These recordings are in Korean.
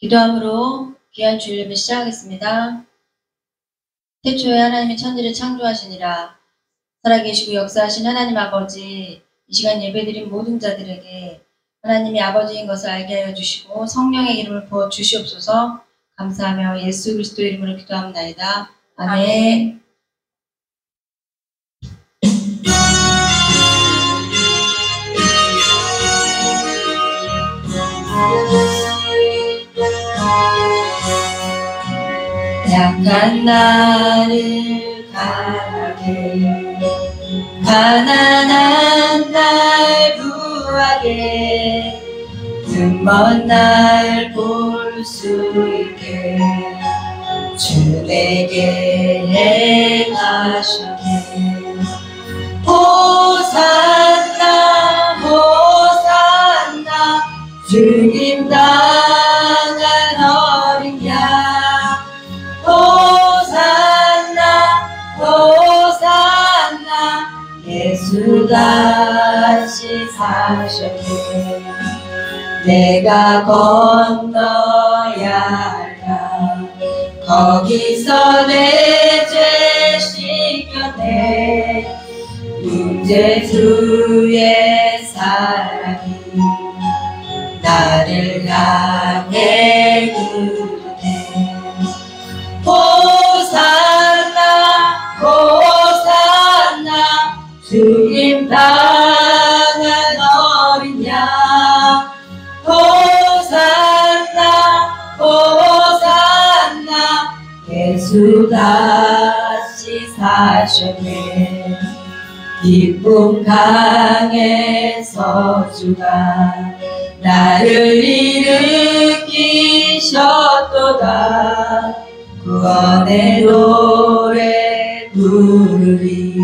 기도함으로 귀한 주일 예배 시작하겠습니다. 태초에 하나님이 천지를 창조하시니라. 살아계시고 역사하신 하나님 아버지, 이 시간 예배드린 모든 자들에게 하나님이 아버지인 것을 알게 하여 주시고 성령의 이름을 부어 주시옵소서. 감사하며 예수 그리스도 이름으로 기도합나이다. 아멘. 약한 나를 강하게, 가난한 날 부하게, 흠먼 날 볼 수 있게 주 내게 행하셨네. 호산나 호산나 주님 당한 어린 양. 호산나 호산나 예수 다시 사셨네. 내가 건너야 할까 거기서 내 죄 씻겨내. 문제 주의 사랑이 나를 향해 그르네. 호산나 호산나 주님 당한 어린 양. 호산나 호산나 예수 다시 사셨네. 기쁨 강에서 주가 나를 일으키셨도다. 구원의 노래 부르리.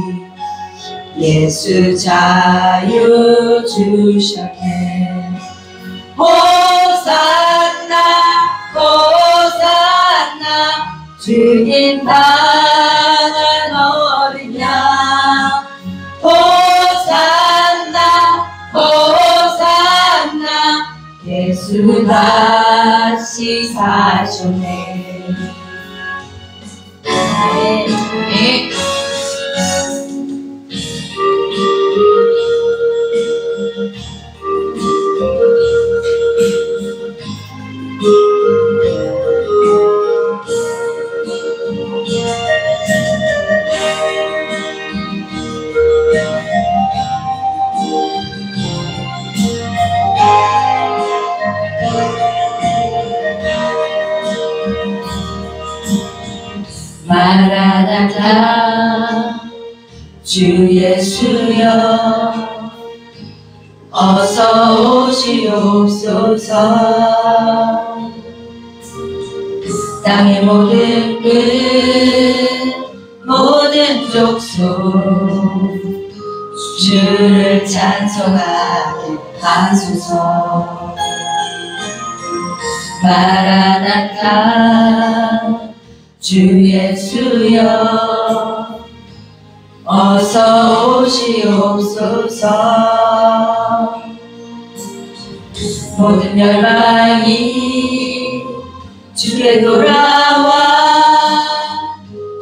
예수 자유 주셨네. 호산나 호산나 주님 당한 어린 양. 호산나 호산나 예수 다시 사셨네. 네. 마라나타 주 예수여 어서 오시옵소서. 땅의 모든 끝 모든 족속 주를 찬송하게 하소서. 마라나타 주 예수여 어서 오시옵소서. 모든 열방이 주께 돌아와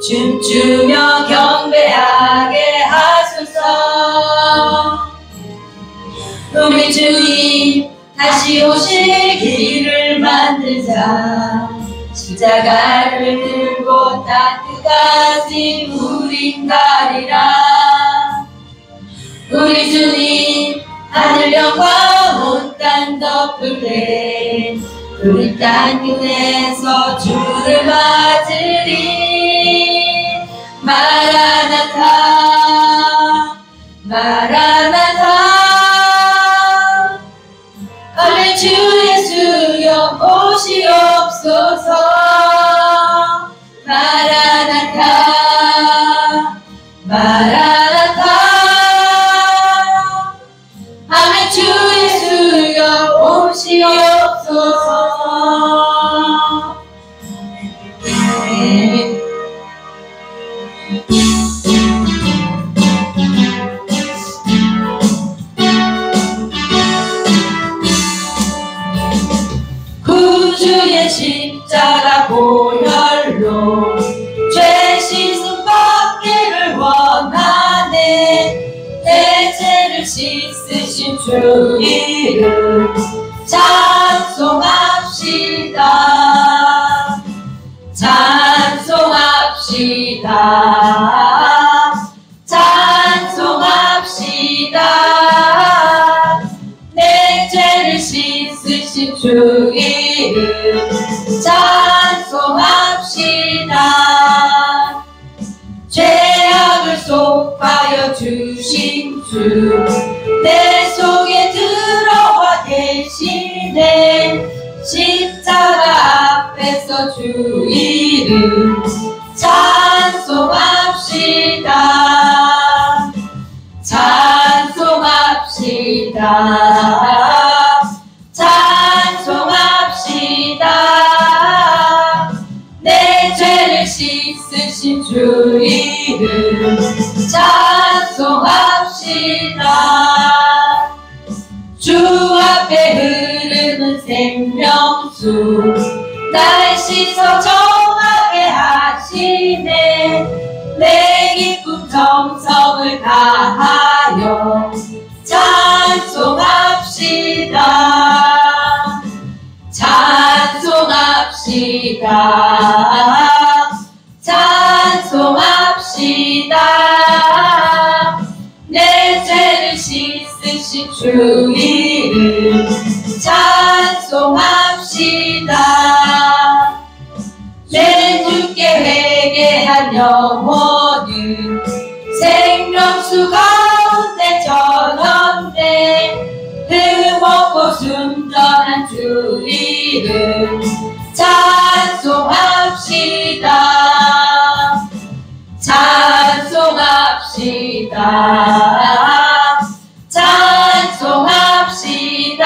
춤추며 경배하게 하소서. 우리 주님 다시 오실 길을 만들자. 십자가를 들고 땅끝까지 우린 가리라. 우리 주님 하늘 영광 온 땅 덮을 때 우리 땅끝에서 주를 맞으리. 마라나타 마라나타 아멘. 주 예수여 오시옵소서. 마라나타 마라나타 아멘. 주 예수여 오시옵소서. 주의 십자가 보혈로 죄 씻음 받기를 원하네. 내 죄를 씻으신 주 이름 찬송합시다. 찬송합시다. 찬송합시다. 내 죄를 씻으신 주 이름 찬송합시다. 죄악을 속하여 주신 주 내 속에 들어와 계시네. 십자가 앞에서 주 이름 찬송합시다. 찬송합시다. 찬송합시다. 내 죄를 씻으신 주 이름 찬송합시다. 주 앞에 흐르는 생명수 날 씻어 정하게 하시네. 내 기쁨 정성을 다하여 찬송합시다. 찬송합시다. 찬송합시다. 내 죄를 씻으신 주 이름 찬송합시다. 내 주께 회개한 영혼은 생명수 가운데 전원돼. 흠없고 순전한 주 이름 찬송합시다. 찬송합시다. 찬송합시다.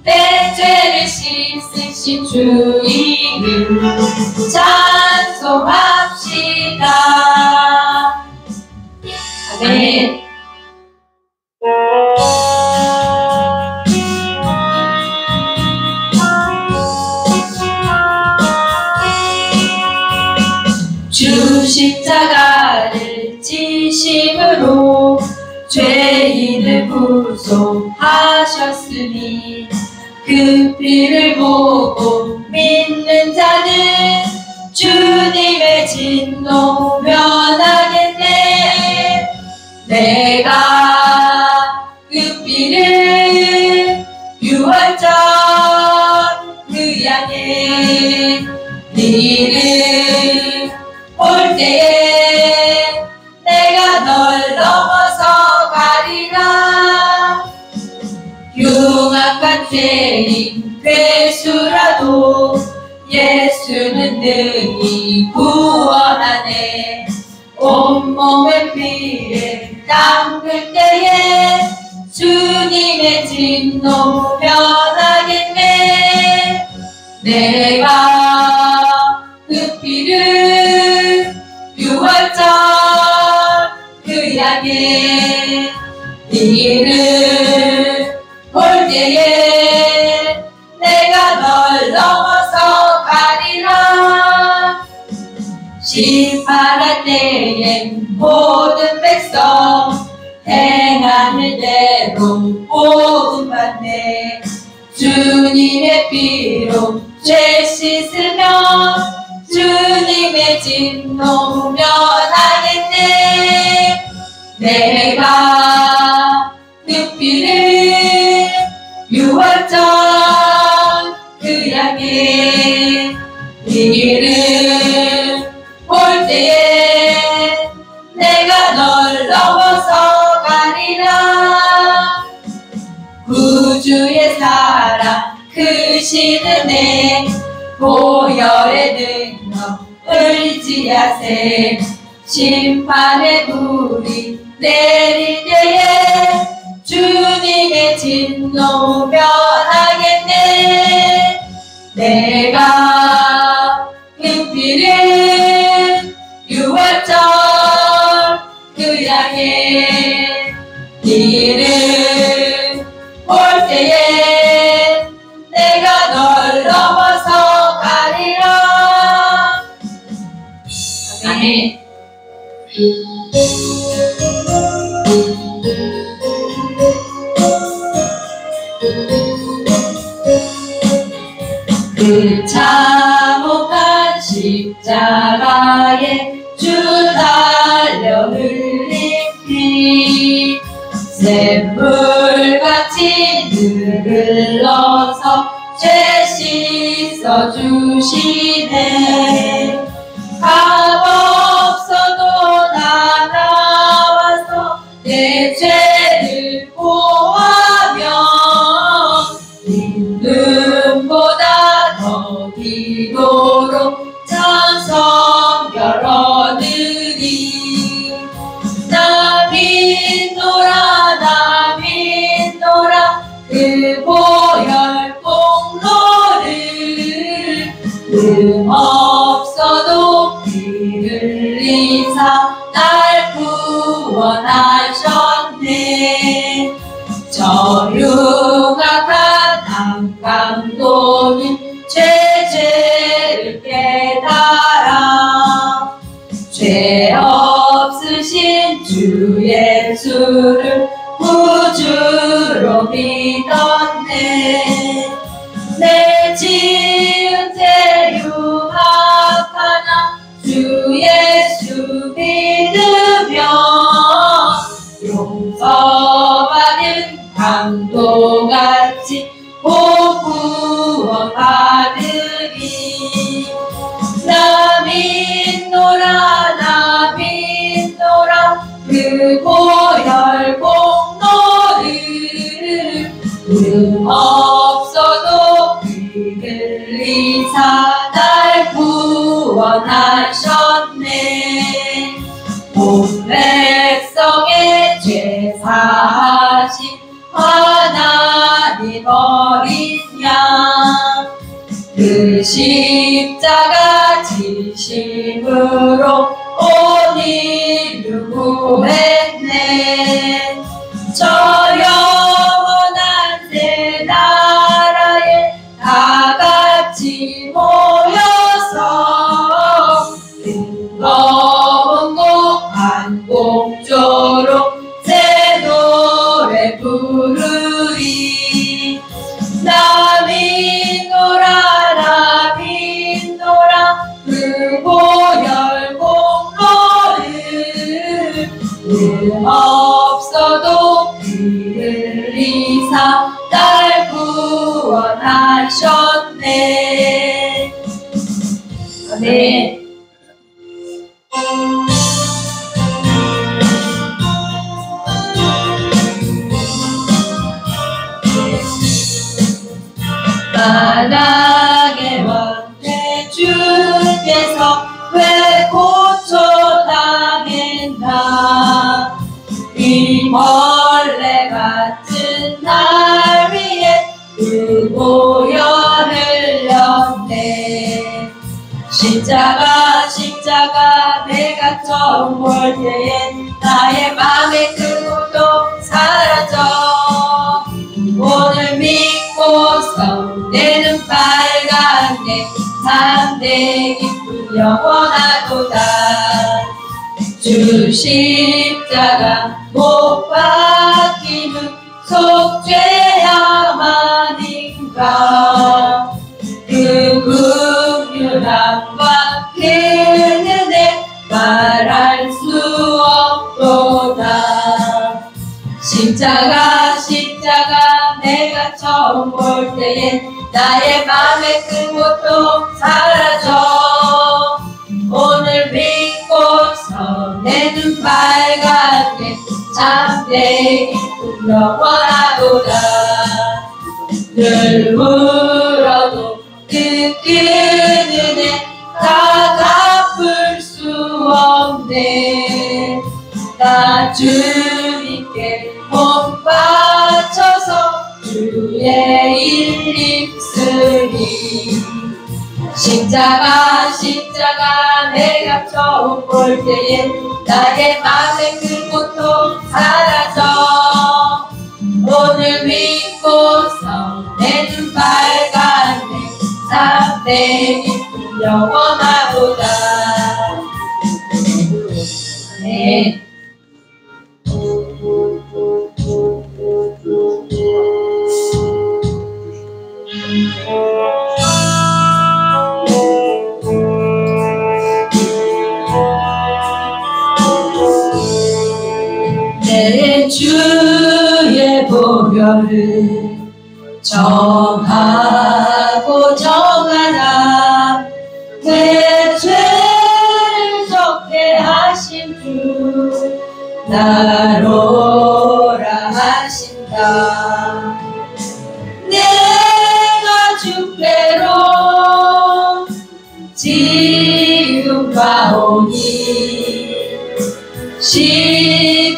내 죄를 씻으신 주 이름 찬송합시다. 아멘. 주 십자가를 지심으로 죄인을 구속하셨으니 그 피를 보고 믿는 자는 주님의 진노 면하겠네. 내가 그 피를 유월절 그 양의 이름 올 때에 내가 널 넘어서 가리라. 흉악한 죄인 괴수라도 예수는 능히 구원하네. 온몸의 피를 닦을 때에 주님의 진노 면하겠네. 내가 그 피를 유월절 그 양의 이름 볼 때에 내가 널 넘어서 가리라. 심판할 때엔 모든 백성 행하는 대로 보응받네. 주님의 피로 죄 씻으며 주님의 진노 면하겠네. 내가 그 피를 유월절 그 양의 이름 볼 때에 내가 널 넘어서 가리라. 구주의 사랑 크신 은혜 보혈의 능력 의지하세. 심판의 불이 내릴 때에 주님의 진노 면하겠네. 내가 그 피를 유월절 그 양의 이름 볼 때에 내가 너 그 참혹한 십자가에 주 달려 흘린 피 샘물같이 늘러서 죄 씻어주시네. 값없어도 다 나와서 내 죄를 보하며 눈보다 더 기도로 찬성 열어드리. 나 믿노라 나 믿노라 그 보혈 공로를 없어도 피 흘리사 날 구원하셨네. 저 흉악한 남강도는 죄를 깨달아 죄 없으신 주 예수를 구주로 믿었네. 내 지은 죄 흉악하나 주 예수 믿으며 용서받은 강도같이 곧 구원받으리. 나 믿노라 나 믿노라 그 보혈 공로를 없어도 피 흘리사 날 구원하셨네. 온 백성의 죄 사하신 하나님 어린 양 그 십자가 지심으로 온 인류 구했네. 저 영원한 새 나라에 다 같이 모여서 한 곡조로 새 노래 부르리. 나 믿노라 나 믿노라 그 보혈 공로를 없어도 피 흘리사 날 구원하셨네. 아멘. 만왕의 왕대 주께서 왜 고초당했나. 이 벌레 같은 날 위에 그 보혈 흘렸네. 십자가 십자가 내가 처음 볼 때엔 나의 맘의 그 고통 사라져. 오늘 믿고서 내 눈 빨갛네. 참되기 영원하도다. 주 십자가 못 박힘은 속죄야만인가. 그 긍휼함과 그 은혜 말할 수 없도다. 십자가 십자가 내가 처음 볼 때엔 나의 맘의 그 고통 사라져. 오늘 믿고서 내 눈 빨갛네. 참되기 영원하도다. 늘 울어도 그 은혜 다 갚을 수 없네. 나 주님께 몸 바쳐서 주의 일 입으리. 십자가 십자가 내가 처음 볼 때엔 나의 맘의 그 고통 사라져. 오늘 믿고서 내 눈 빨갛네. 참되기 영원하도다. 네. 이별을 정하고 정하라. 내 죄를 적게 하신 주 나로라 하신다. 내가 주께로 지금 가오니 십자가의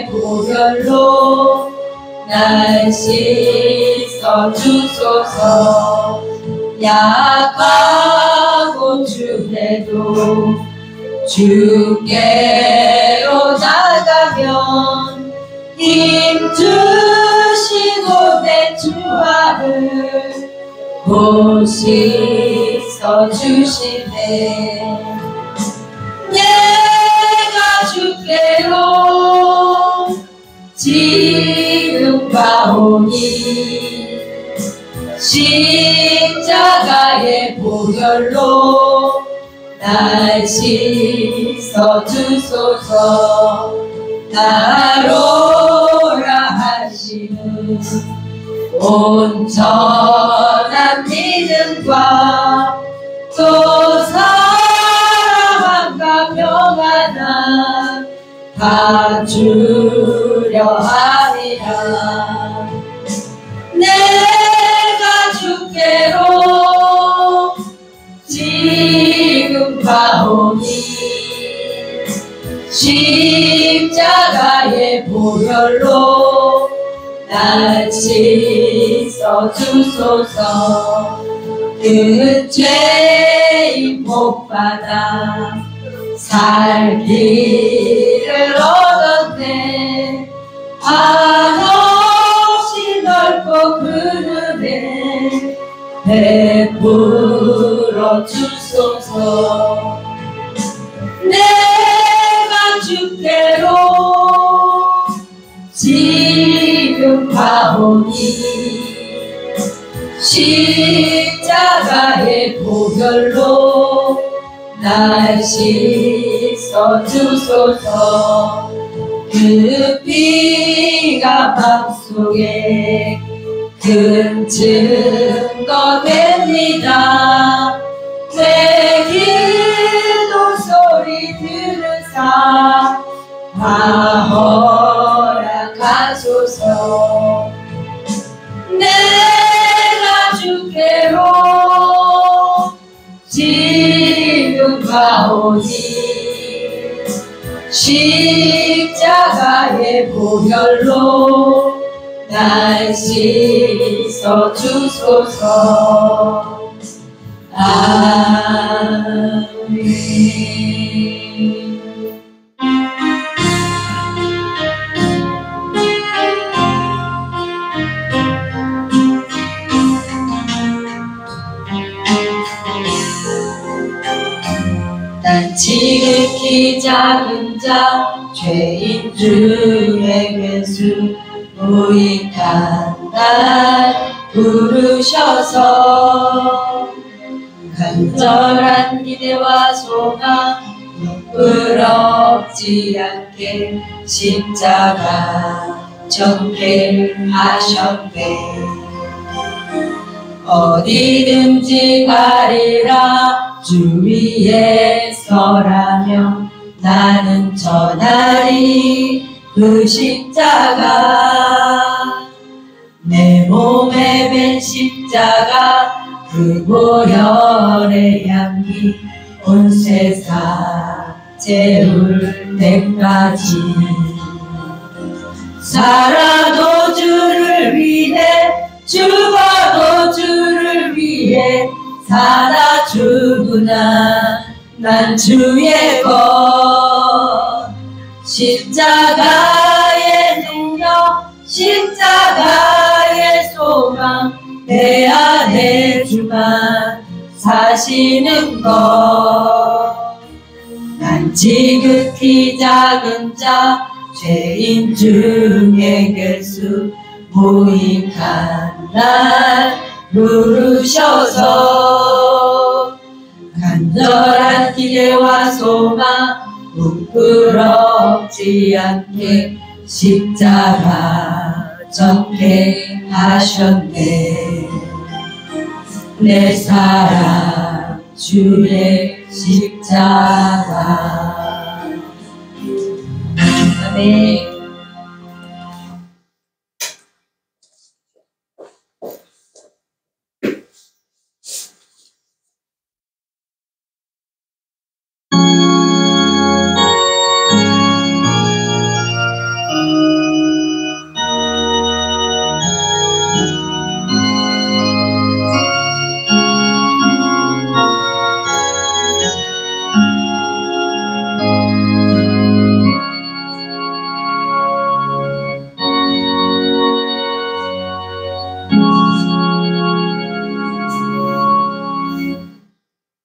보혈로 날 씻어 주소서. 약하고 주해도 주께로 나가면 힘 주시고 내 주화를 곧 씻어 주시네. 내가 주께로 지금 가오니 십자가의 보혈로 날 씻어 주소서. 나로라 하시는 온전한 믿음과 또 사랑과 평안함 다 주려 하리라. 내가 주께로 지금 가오니 십자가의 보혈로 날 씻어 주소서. 그 죄인 복받아 살 길을 얻었네. 한없이 넓고 큰 은혜 베풀어 주소서. 내가 주께로 지금 가오니 십자가의 보혈로 날 씻어 주소서. 그 피가 맘속에 큰 증거 됩니다. 내 기도 소리 들으사 다 허락하소서. 내가 주께로 지금 가오니 십자가의 보혈로 날 씻어 주소서. 아멘. 난 지극히 작은 자 죄인 중에 괴수 무익한 날 부르셔서 간절한 기대와 소망 부끄럽지 않게 십자가 전개를 하셨네. 어디든지 가리라 주 위에 서라면 나는 전하리 그 십자가. 내 몸에 맨 십자가 그 보혈의 향기 온 세상 채울 때까지. 살아도 주를 위해 죽어도 주를 위해 살아 주구나 난 주의 것. 십자가의 능력 십자가의 소망 내 안에 주만 사시는 것. 난 지극히 작은 자 죄인 중에 괴수 무익한 날 부르셔서 간절한 기대와 소망 부끄럽지 않게 십자가 전개하셨네. 내 사랑 주의 십자가. 아멘.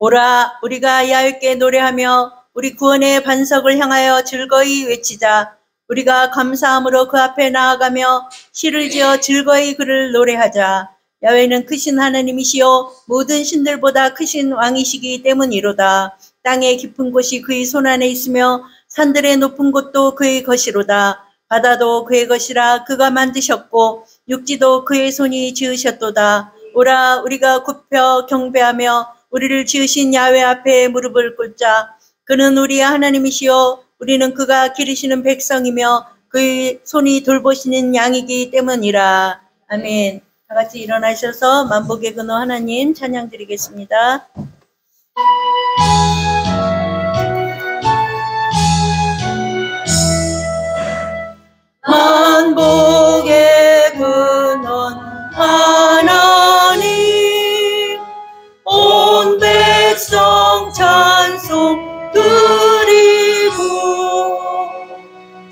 오라, 우리가 야외께 노래하며 우리 구원의 반석을 향하여 즐거이 외치자. 우리가 감사함으로 그 앞에 나아가며 시를 지어 즐거이 그를 노래하자. 야외는 크신 하나님이시요 모든 신들보다 크신 왕이시기 때문이로다. 땅의 깊은 곳이 그의 손안에 있으며 산들의 높은 곳도 그의 것이로다. 바다도 그의 것이라 그가 만드셨고 육지도 그의 손이 지으셨도다. 오라, 우리가 굽혀 경배하며 우리를 지으신 야훼 앞에 무릎을 꿇자. 그는 우리의 하나님이시요 우리는 그가 기르시는 백성이며 그의 손이 돌보시는 양이기 때문이라. 아멘. 다 같이 일어나셔서 만복의 근원 하나님 찬양 드리겠습니다. 만복의 근원 하나님, 온 백성 찬송 드리고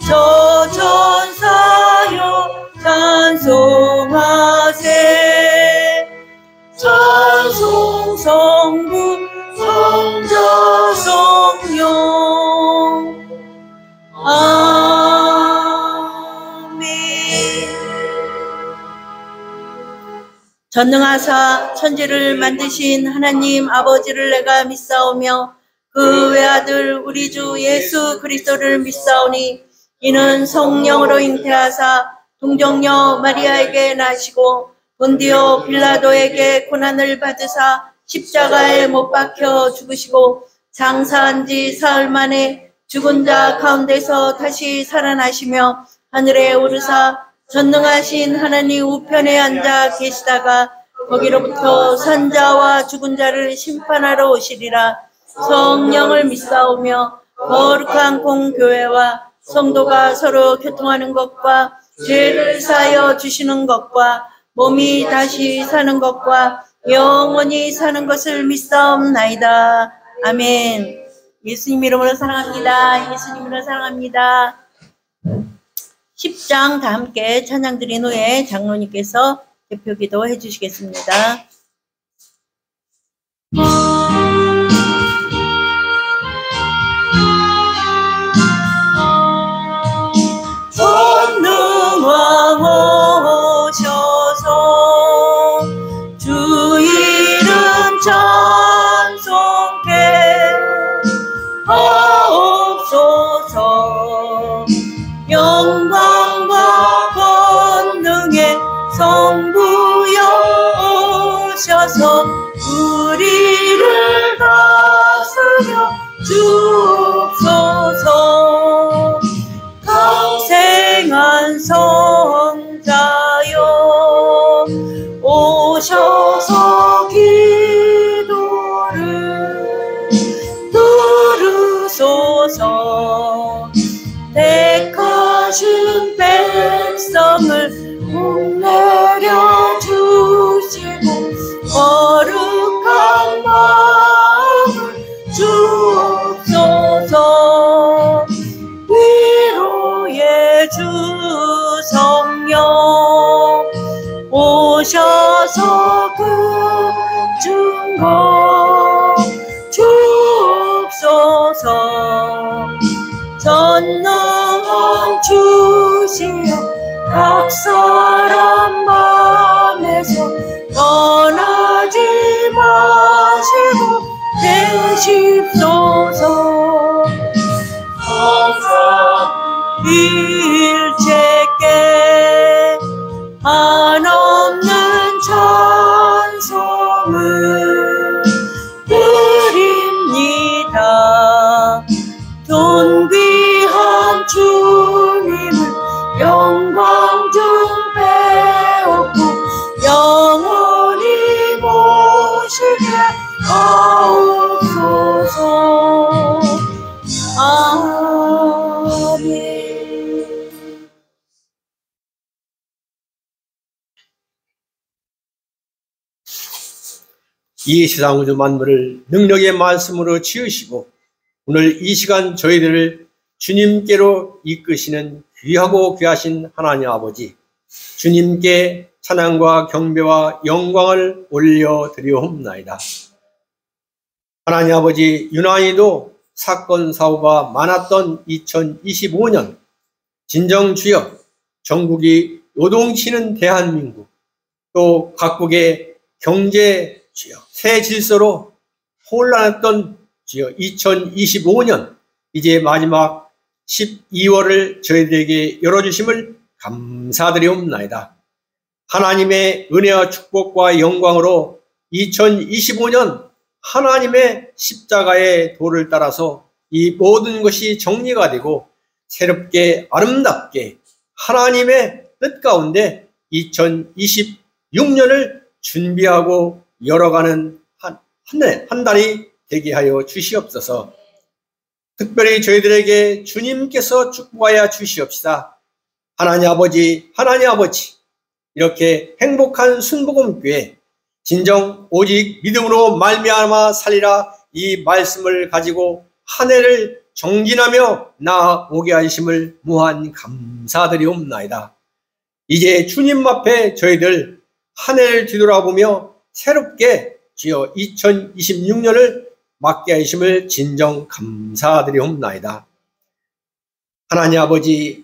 저 천사여 찬송하세. 찬송 성부 성자 성령. 전능하사 천지를 만드신 하나님 아버지를 내가 믿사오며 그 외아들 우리 주 예수 그리스도를 믿사오니 이는 성령으로 잉태하사 동정녀 마리아에게 나시고 본디오 빌라도에게 고난을 받으사 십자가에 못 박혀 죽으시고 장사한 지 사흘 만에 죽은 자 가운데서 다시 살아나시며 하늘에 오르사 전능하신 하나님 우편에 앉아 계시다가 거기로부터 산자와 죽은 자를 심판하러 오시리라. 성령을 믿사오며 거룩한 공교회와 성도가 서로 교통하는 것과 죄를 사하여 주시는 것과 몸이 다시 사는 것과 영원히 사는 것을 믿사옵나이다. 아멘. 예수님 이름으로 사랑합니다. 예수님으로 사랑합니다. 10장 다 함께 찬양 드린 후에 장로님께서 대표기도 해주시겠습니다. 전능왕 오셔서 주 이름 찬송케 하옵소서. 영광과 권능의 성부여 오셔서 우리를 다스려 주옵소서. 강생한 성자여 오셔서 기도를 들으소서. 택하신 백성을 복내려 주시고 거룩한 마음을 주옵소서. 위로의 주 성령 오셔서 그 증거 주옵소서. 전능한 주시여 각 사람 맘에서 떠나지 마시고 되십소서. 항상 일체께 찬송을 드립니다. 존귀한 주님을 영광 중 배웠고 영원히 모시게 하옵소서. 아멘. 이 세상 우주 만물을 능력의 말씀으로 지으시고 오늘 이 시간 저희들을 주님께로 이끄시는 귀하고 귀하신 하나님 아버지, 주님께 찬양과 경배와 영광을 올려드리옵나이다. 하나님 아버지, 유난히도 사건 사고가 많았던 2025년, 진정 주여 전국이 요동치는 대한민국, 또 각국의 경제 주여 새 질서로 혼란했던 주여 2025년, 이제 마지막 12월을 저희들에게 열어주심을 감사드리옵나이다. 하나님의 은혜와 축복과 영광으로 2025년 하나님의 십자가의 도를 따라서 이 모든 것이 정리가 되고 새롭게 아름답게 하나님의 뜻 가운데 2026년을 준비하고 열어가는 한 달이 되게 하여 주시옵소서. 특별히 저희들에게 주님께서 축복하여 주시옵시다. 하나님 아버지, 이렇게 행복한 순복음교회, 진정 오직 믿음으로 말미암아 살리라, 이 말씀을 가지고 한 해를 정진하며 나아오게 하심을 무한 감사드리옵나이다. 이제 주님 앞에 저희들 한 해를 뒤돌아보며 새롭게 주여 2026년을 맞게 하심을 진정 감사드리옵나이다. 하나님 아버지,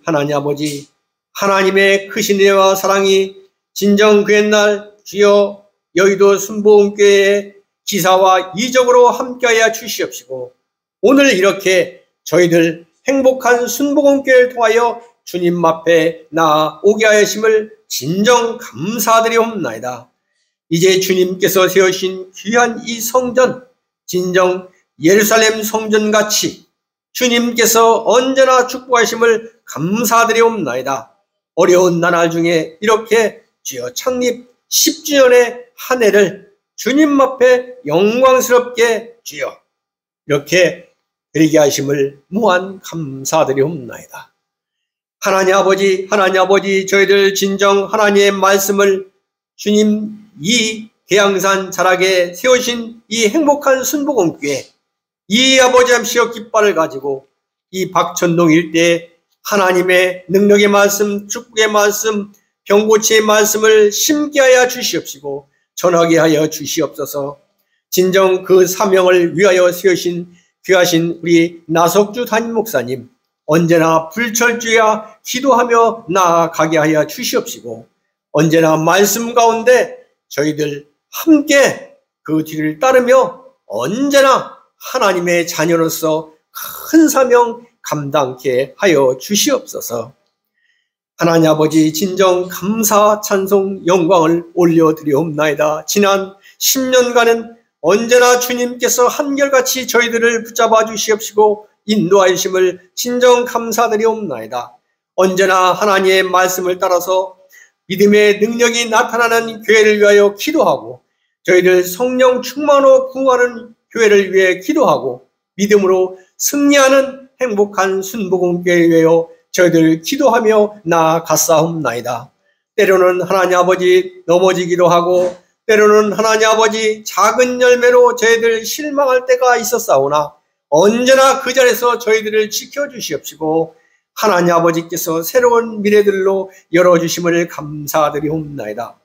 하나님의 크신 은혜와 사랑이 진정 그 옛날 주여 여의도 순복음교회의 기사와 이적으로 함께하여 주시옵시고, 오늘 이렇게 저희들 행복한 순복음교회를 통하여 주님 앞에 나아오게 하심을 진정 감사드리옵나이다. 이제 주님께서 세우신 귀한 이 성전, 진정 예루살렘 성전같이 주님께서 언제나 축복하심을 감사드리옵나이다. 어려운 나날 중에 이렇게 주여 창립 10주년의 한 해를 주님 앞에 영광스럽게 주여 이렇게 드리게 하심을 무한 감사드리옵나이다. 하나님 아버지, 저희들 진정 하나님의 말씀을 주님 이 계양산 자락에 세우신 이 행복한 순복음교회, 이 아버지 함시여 깃발을 가지고 이 박천동 일대에 하나님의 능력의 말씀, 축복의 말씀, 병고치의 말씀을 심게 하여 주시옵시고 전하게 하여 주시옵소서. 진정 그 사명을 위하여 세우신 귀하신 우리 나석주 담임 목사님, 언제나 불철주야 기도하며 나아가게 하여 주시옵시고, 언제나 말씀 가운데 저희들 함께 그 뒤를 따르며 언제나 하나님의 자녀로서 큰 사명 감당케 하여 주시옵소서. 하나님 아버지, 진정 감사 찬송 영광을 올려드리옵나이다. 지난 10년간은 언제나 주님께서 한결같이 저희들을 붙잡아 주시옵시고 인도하심을 진정 감사드리옵나이다. 언제나 하나님의 말씀을 따라서 믿음의 능력이 나타나는 교회를 위하여 기도하고, 저희들 성령 충만으로 부흥하는 교회를 위해 기도하고, 믿음으로 승리하는 행복한 순복음교회를 위하여 저희들 기도하며 나아갔사옵나이다. 때로는 하나님 아버지 넘어지기도 하고, 때로는 하나님 아버지 작은 열매로 저희들 실망할 때가 있었사오나 언제나 그 자리에서 저희들을 지켜주시옵시고 하나님 아버지께서 새로운 미래들로 열어주심을 감사드리옵나이다.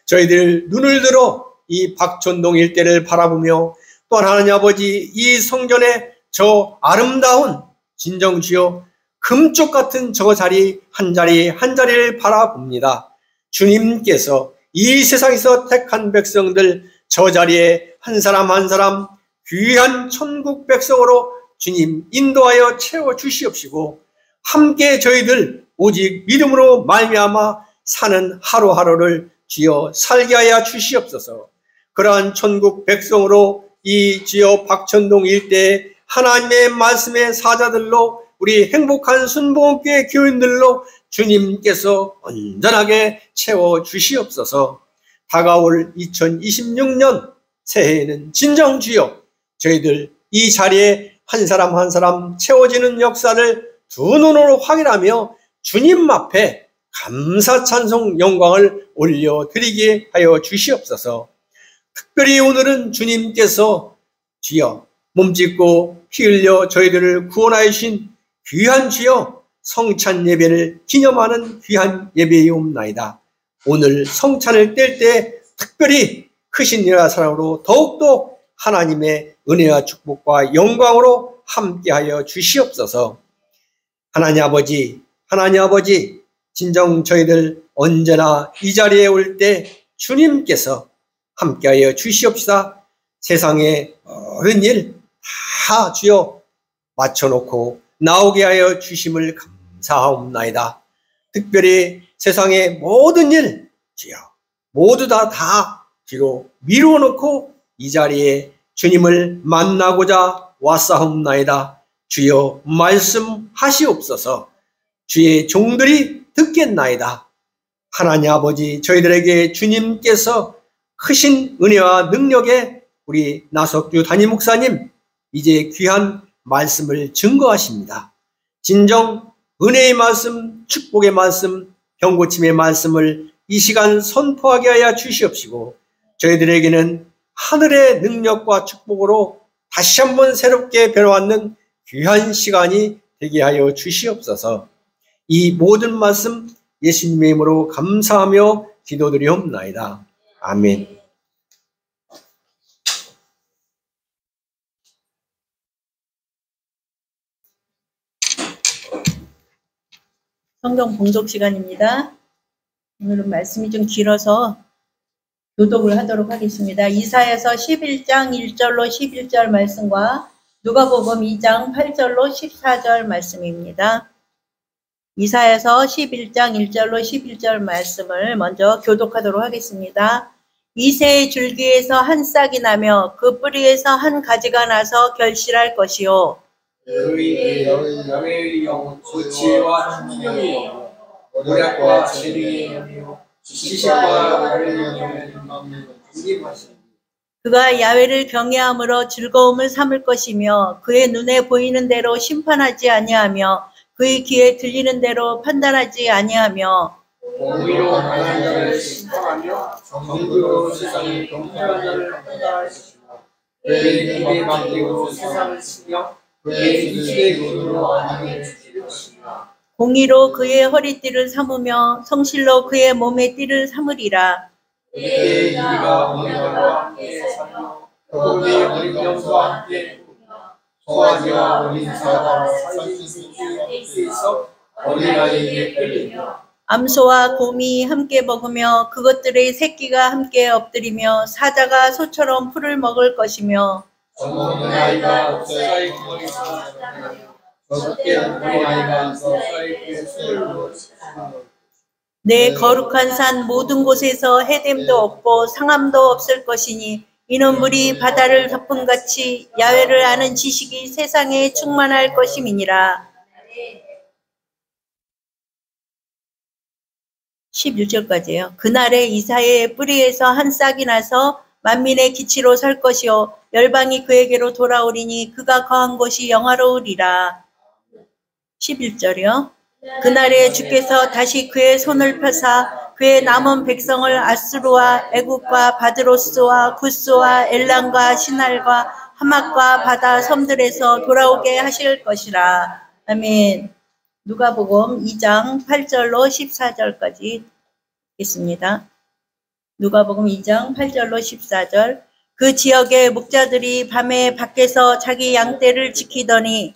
저희들 눈을 들어 이 박천동 일대를 바라보며 또한 하나님 아버지 이 성전의 저 아름다운 진정주여 금쪽 같은 저 자리 한 자리를 바라봅니다. 주님께서 이 세상에서 택한 백성들 저 자리에 한 사람 한 사람 귀한 천국 백성으로 주님 인도하여 채워주시옵시고 함께 저희들 오직 믿음으로 말미암아 사는 하루하루를 주여 살게 하여 주시옵소서. 그러한 천국 백성으로 이 주여 박천동 일대에 하나님의 말씀의 사자들로 우리 행복한 순복음교회 교인들로 주님께서 온전하게 채워주시옵소서. 다가올 2026년 새해에는 진정 주여 저희들 이 자리에 한 사람 한 사람 채워지는 역사를 두 눈으로 확인하며 주님 앞에 감사 찬송 영광을 올려드리게 하여 주시옵소서. 특별히 오늘은 주님께서 주여 몸짓고 피 흘려 저희들을 구원하여 주신 귀한 주여 성찬 예배를 기념하는 귀한 예배이옵나이다. 오늘 성찬을 뗄 때 특별히 크신 은혜와 사랑으로 더욱더 하나님의 은혜와 축복과 영광으로 함께하여 주시옵소서. 하나님 아버지 진정 저희들 언제나 이 자리에 올 때 주님께서 함께하여 주시옵시다. 세상의 모든 일 다 주여 맞춰놓고 나오게 하여 주심을 감사하옵나이다. 특별히 세상의 모든 일 주여 모두 다 뒤로 미루어 놓고 이 자리에 주님을 만나고자 왔사옵나이다. 주여 말씀하시옵소서. 주의 종들이 듣겠나이다. 하나님 아버지 저희들에게 주님께서 크신 은혜와 능력에 우리 나석규 담임 목사님 이제 귀한 말씀을 증거하십니다. 진정 은혜의 말씀, 축복의 말씀, 병고침의 말씀을 이 시간 선포하게 하여 주시옵시고 저희들에게는 하늘의 능력과 축복으로 다시 한번 새롭게 변화받는 귀한 시간이 되게 하여 주시옵소서. 이 모든 말씀 예수님의 이름으로 감사하며 기도드리옵나이다. 아멘. 성경 봉독 시간입니다. 오늘은 말씀이 좀 길어서 교독을 하도록 하겠습니다. 이사야서 11장 1절로 11절 말씀과 누가복음 2장 8절로 14절 말씀입니다. 이사야서 11장 1절로 11절 말씀을 먼저 교독하도록 하겠습니다. 이새의 줄기에서 한 싹이 나며 그 뿌리에서 한 가지가 나서 결실할 것이요 너희의 영의 영, 지혜와 총명의 영, 모략과 재능의 영이요, 지식과 어른의 영을 중림하시니 그가 야훼를 경외함으로 즐거움을 삼을 것이며 그의 눈에 보이는 대로 심판하지 아니하며 그의 귀에 들리는 대로 판단하지 아니하며 공의로 강한 자를 심판하며 정의로 세상의 경솔한 자를 판단할 것이며 그의 입에 맡기고 세상을 치며 그의 입의 눈으로 악을 지킬 것이며 공의로 그의 허리띠를 삼으며 성실로 그의 몸의 띠를 삼으리라. 그의 이가 어린아이와 함께 살며 그의 어린 영과 함께 송아지와 어린 사자와 살찐 새끼에 있어 어린아이에게 끌리며 암소와 곰이 함께 먹으며 그것들의 새끼가 함께 엎드리며 사자가 소처럼 풀을 먹을 것이며 젊은 아이가 옥사의 구멍에서 나며 저녁에 어린 아이가 옥사의 술을 놓으시며 내 거룩한 산 모든 곳에서 해됨도 없고 상함도 없을 것이니 이는 물이 바다를 덮음같이 야훼를 아는 지식이 세상에 충만할 것임이니라. 11절까지요. 그날에 이사야의 뿌리에서 한 싹이 나서 만민의 기치로 설 것이요 열방이 그에게로 돌아오리니 그가 거한 곳이 영화로우리라. 11절이요. 그날에 주께서 다시 그의 손을 펴사 그의 남은 백성을 아수르와 애굽과 바드로스와 구스와 엘람과 시날과 하맛과 바다 섬들에서 돌아오게 하실 것이라. 아멘. 누가복음 2장 8절로 14절까지 있습니다. 누가복음 2장 8절로 14절. 그 지역의 목자들이 밤에 밖에서 자기 양떼를 지키더니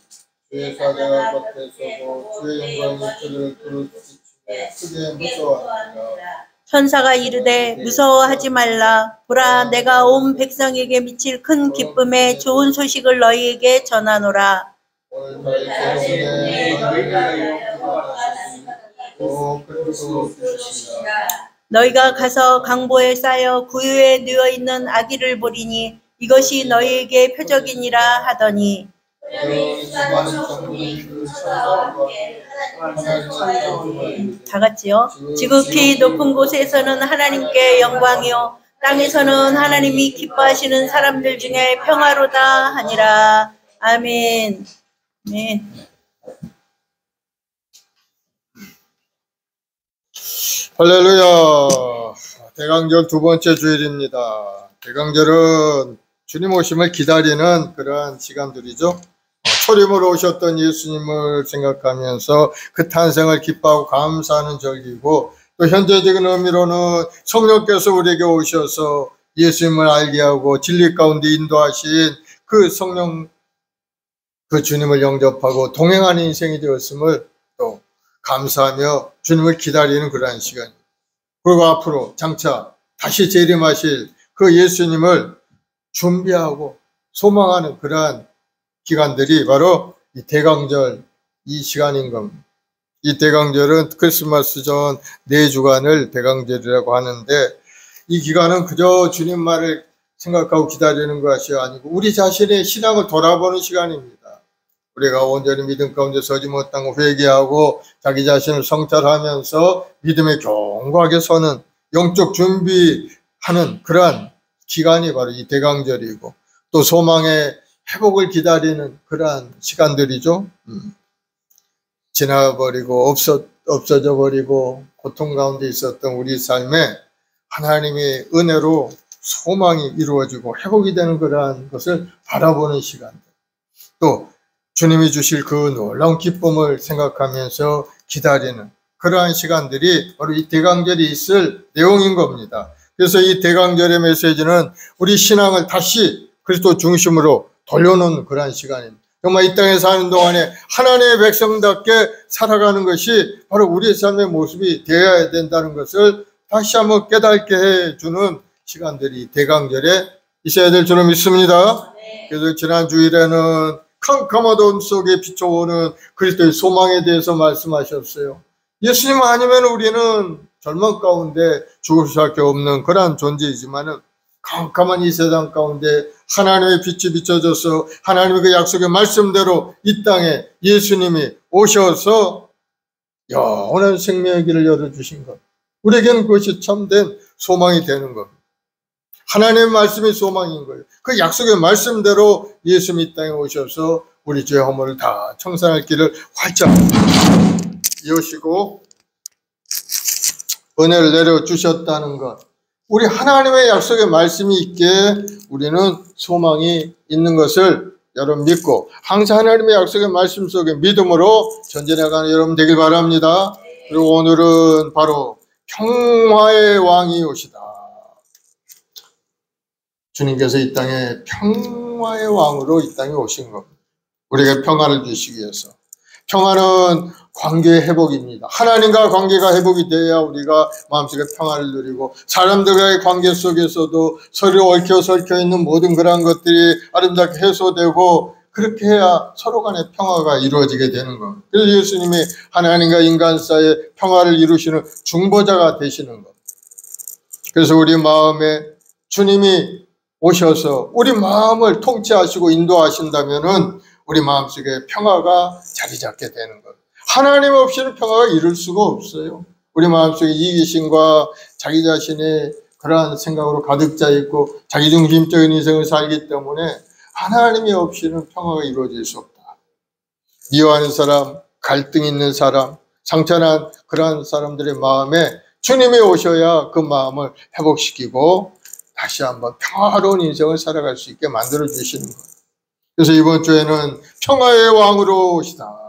주의 사자가 겉에 서고 주의 영광이 그들을 두루치게 크게 무서워하니라. 천사가 이르되 무서워하지 말라. 보라 내가 온 백성에게 미칠 큰 기쁨의 좋은 소식을 너희에게 전하노라. 오늘 너희 때문에 너희를 구원하셨으니 또 그리스도 주시리라. 너희가 가서 강보에 쌓여 구유에 누워 있는 아기를 보리니 이것이 너희에게 표적이니라 하더니 다 같이요. 지극히 높은 곳에서는 하나님께 영광이요 땅에서는 하나님이 기뻐하시는 사람들 중에 평화로다 하니라. 아멘. 네. 할렐루야. 대강절 두 번째 주일입니다. 대강절은 주님 오심을 기다리는 그러한 시간들이죠. 초림으로 오셨던 예수님을 생각하면서 그 탄생을 기뻐하고 감사하는 절기고, 또 현재적인 의미로는 성령께서 우리에게 오셔서 예수님을 알게 하고 진리 가운데 인도하신 그 성령, 그 주님을 영접하고 동행하는 인생이 되었음을 또 감사하며 주님을 기다리는 그러한 시간입니다. 그리고 앞으로 장차 다시 재림하실 그 예수님을 준비하고 소망하는 그러한 기간들이 바로 이 대강절 이 시간인 겁니다. 이 대강절은 크리스마스 전 4주간을 대강절이라고 하는데, 이 기간은 그저 주님 말을 생각하고 기다리는 것이 아니고 우리 자신의 신앙을 돌아보는 시간입니다. 우리가 온전히 믿음 가운데 서지 못한 거 회개하고 자기 자신을 성찰하면서 믿음에 견고하게 서는 영적 준비하는 그러한 기간이 바로 이 대강절이고, 또 소망의 회복을 기다리는 그러한 시간들이죠. 지나버리고 없어져 버리고 고통 가운데 있었던 우리 삶에 하나님의 은혜로 소망이 이루어지고 회복이 되는 그러한 것을 바라보는 시간들, 또 주님이 주실 그 놀라운 기쁨을 생각하면서 기다리는 그러한 시간들이 바로 이 대강절이 있을 내용인 겁니다. 그래서 이 대강절의 메시지는 우리 신앙을 다시 그리스도 중심으로 돌려놓는 그러한 시간입니다. 정말 이 땅에 사는 동안에 하나님의 백성답게 살아가는 것이 바로 우리의 삶의 모습이 되어야 된다는 것을 다시 한번 깨닫게 해주는 시간들이 대강절에 있어야 될 줄로 믿습니다. 그래서 지난 주일에는 캄캄한 어둠 속에 비춰오는 그리스도의 소망에 대해서 말씀하셨어요. 예수님 아니면 우리는 절망 가운데 죽을 수밖에 없는 그러한 존재이지만은 캄캄한 이 세상 가운데 하나님의 빛이 비춰져서 하나님의 그 약속의 말씀대로 이 땅에 예수님이 오셔서 영원한 생명의 길을 열어주신 것, 우리에게는 그것이 참된 소망이 되는 겁니다. 하나님의 말씀이 소망인 거예요. 그 약속의 말씀대로 예수님이 이 땅에 오셔서 우리 죄의 허물을 다 청산할 길을 활짝 여시고 은혜를 내려주셨다는 것, 우리 하나님의 약속의 말씀이 있기에 우리는 소망이 있는 것을 여러분 믿고 항상 하나님의 약속의 말씀 속에 믿음으로 전진해가는 여러분 되길 바랍니다. 그리고 오늘은 바로 평화의 왕이 오시다. 주님께서 이 땅에 평화의 왕으로 이 땅에 오신 겁니다. 우리에게 평화를 주시기 위해서. 평화는 관계의 회복입니다. 하나님과 관계가 회복이 돼야 우리가 마음속에 평화를 누리고, 사람들과의 관계 속에서도 서로 얽혀 설켜 있는 모든 그런 것들이 아름답게 해소되고, 그렇게 해야 서로 간의 평화가 이루어지게 되는 것. 그래서 예수님이 하나님과 인간 사이에 평화를 이루시는 중보자가 되시는 것. 그래서 우리 마음에 주님이 오셔서 우리 마음을 통치하시고 인도하신다면은 우리 마음속에 평화가 자리 잡게 되는 것. 하나님 없이는 평화가 이룰 수가 없어요. 우리 마음속에 이기심과 자기 자신의 그러한 생각으로 가득 차 있고 자기중심적인 인생을 살기 때문에 하나님이 없이는 평화가 이루어질 수 없다. 미워하는 사람, 갈등 있는 사람, 상처난 그러한 사람들의 마음에 주님이 오셔야 그 마음을 회복시키고 다시 한번 평화로운 인생을 살아갈 수 있게 만들어 주시는 것. 그래서 이번 주에는 평화의 왕으로 오시다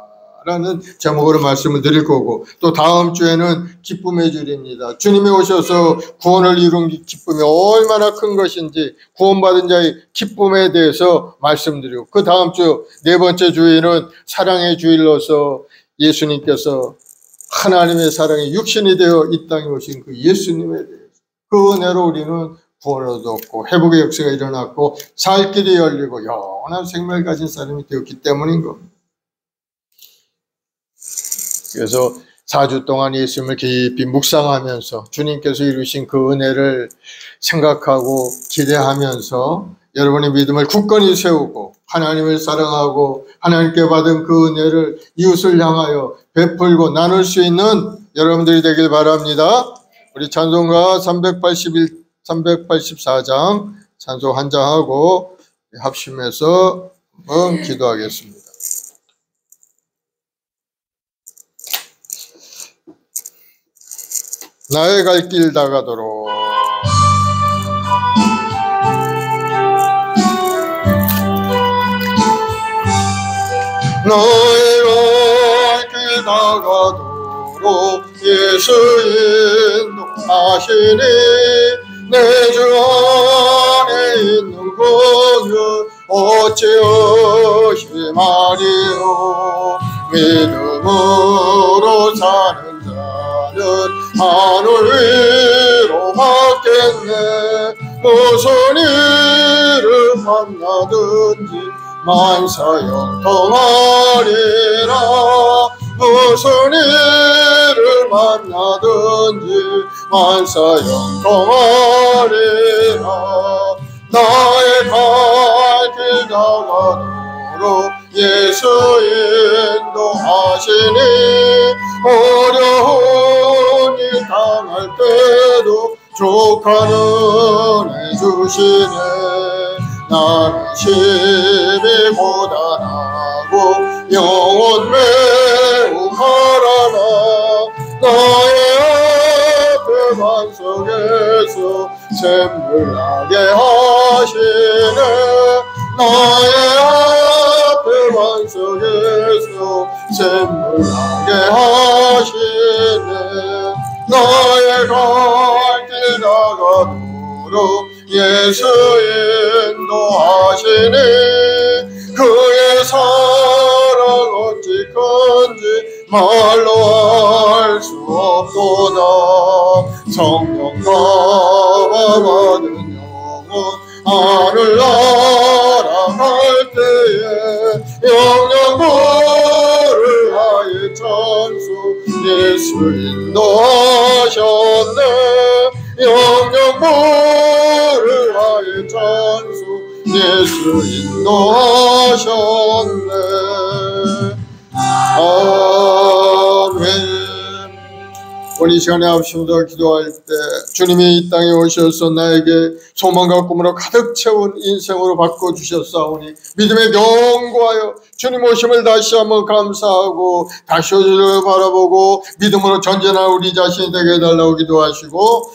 라는 제목으로 말씀을 드릴 거고, 또 다음 주에는 기쁨의 주일입니다. 주님이 오셔서 구원을 이룬 기쁨이 얼마나 큰 것인지 구원받은 자의 기쁨에 대해서 말씀드리고, 그 다음 주 네 번째 주일은 사랑의 주일로서 예수님께서 하나님의 사랑이 육신이 되어 이 땅에 오신 그 예수님에 대해서, 그 은혜로 우리는 구원을 얻었고 회복의 역사가 일어났고 살 길이 열리고 영원한 생명을 가진 사람이 되었기 때문인 겁니다. 그래서 4주 동안 예수님을 깊이 묵상하면서 주님께서 이루신 그 은혜를 생각하고 기대하면서 여러분의 믿음을 굳건히 세우고 하나님을 사랑하고 하나님께 받은 그 은혜를 이웃을 향하여 베풀고 나눌 수 있는 여러분들이 되길 바랍니다. 우리 찬송가 384장 찬송 한 장하고 합심해서 한번 기도하겠습니다. 나의 갈 길 다가도록 나의 갈 길 다가도록 예수 인도하시니 내 주 안에 있는 것은 어찌하시 말이요 믿음으로 사는 자는 하늘 위로 받겠네 무슨 일을 만나든지 만사형통하리라 무슨 일을 만나든지 만사형통하리라 나의 갈 길 다가도록 예수 인도하시니 어려운 일 당할 때도 족한 은혜 주시네 나는 심히 고단하고 영혼 매우 가라나 나의 앞에 반석에서 샘물 나게 하시네 나의 앞에 반석에서 샘물 나게 하시네 나의 갈 길 다가도록 예수 인도하시니 그의 사랑 어찌 큰지 말로 알 수 없도다 성령 감화 받은 영혼 하늘 날아갈 때에 영영부를 하에 천수 예수 인도하셨네 영영부를 하에 천수 예수 인도하셨네 아멘. 우리 이 시간에 합심으로 기도할 때 주님이 이 땅에 오셔서 나에게 소망과 꿈으로 가득 채운 인생으로 바꿔주셨사오니 믿음에 견고하여 주님 오심을 다시 한번 감사하고 다시 오시를 바라보고 믿음으로 전진할 우리 자신이 되게 해달라고 기도하시고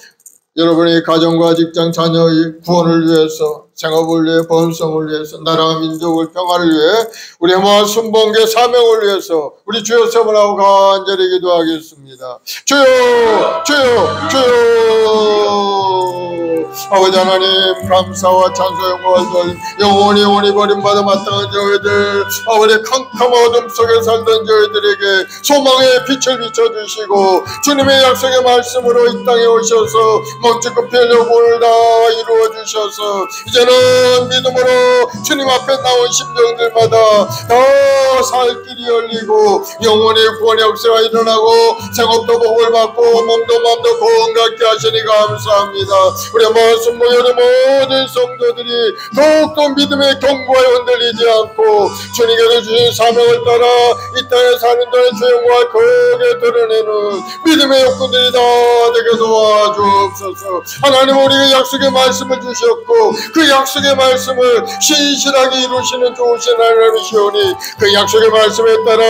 여러분의 가정과 직장 자녀의 구원을 위해서 생업을 위해 번성을 위해서 나라와 민족을 평화를 위해 우리 모아 순복음교회 사명을 위해서 우리 주여 세번하고 간절히 기도하겠습니다. 주여 주여 주여 아버지 하나님 감사와 찬송 영광을 돌림 영원히 버림받아 마땅한 저희들 아버지 캄캄한 어둠 속에 살던 저희들에게 소망의 빛을 비춰주시고 주님의 약속의 말씀으로 이 땅에 오셔서 멈추고 피하려고 오늘 다 이루어주셔서 이제는 믿음으로 주님 앞에 나온 심정들마다 다 살 길이 열리고 영원히 구원의 역사가 일어나고 생업도 복을 받고 몸도 마음도 건강하게 하시니 감사합니다. 우리 말씀 모여는 모든 성도들이 더욱더 믿음의 경고에 흔들리지 않고 주님께서 주신 사명을 따라 이 땅에 사는 동안 주영과 크게 드러내는 믿음의 욕구들이 다 되게 도와주옵소서. 하나님 우리에게 약속의 말씀을 주셨고 그 약속의 말씀을 신실하게 이루시는 좋으신 하나님이시오니 그 약속의 말씀에 따라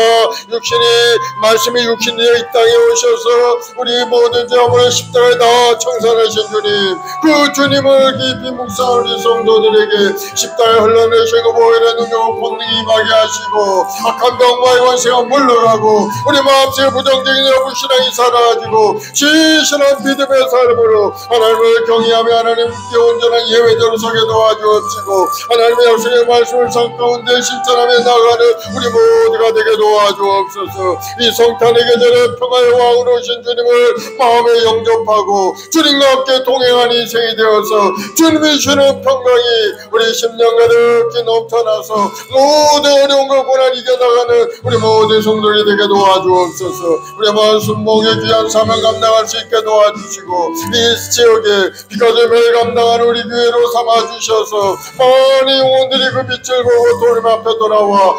말씀이 육신되어 이 땅에 오셔서 우리 모든 죄악을 십자가에 다 청산하신 주님 그 주님을 깊이 묵상하는 우리 성도들에게 십자가에 흘러내시고 보혈의 능력과 권능이 임하게 하시고 악한 병과 원세가 물러가고 우리 마음속에 부정적인 여부신앙이 사라지고 신실한 믿음의 삶으로 하나님을 경외하며 하나님께 온전한 예외대로 서게 도와주옵시고 하나님 하나님의 약속의 말씀을 삶 가운데 실천하며 나가는 우리 모두가 되게 도와주옵소서. 이 성탄의 계절에 평화의 왕으로 오신 주님을 마음에 영접하고 주님과 함께 동행하는 인생이 되어서 주님이 주는 평강이 우리 심령 가득히 넘쳐나서 모든 어려움과 고난 이겨나가는 우리 모든 성도들이 되게 도와주옵소서. 우리 마음 순복의 귀한 사명 감당할 수 있게 도와주시고 이 지역에 비가점을 감당하는 우리 교회로 삼아주셔서 많은 영혼들이 그 빛을 보고 주님 앞에 돌아와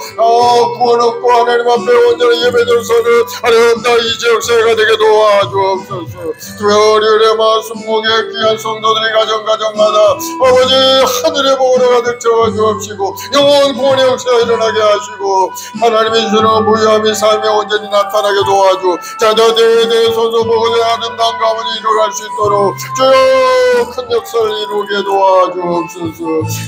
구원 얻고 하나님 앞에 온전히 예배드려서는 아름다운 이 지역 사회가 되게 도와주옵소서. 특별히 마음 순복의 귀한 성도들이 가정마다 아버지 하늘의 복으로 가득 채워주옵시고 영원 구원의 역사가 일어나게 하시고 하나님의 주는 무유함이 삶에 온전히 나타나게 도와주 자녀들에 대해서도 보고자 아름다운 가문이 이루어갈 수 있도록 주여 큰 역사를 이루게 도와주옵소서.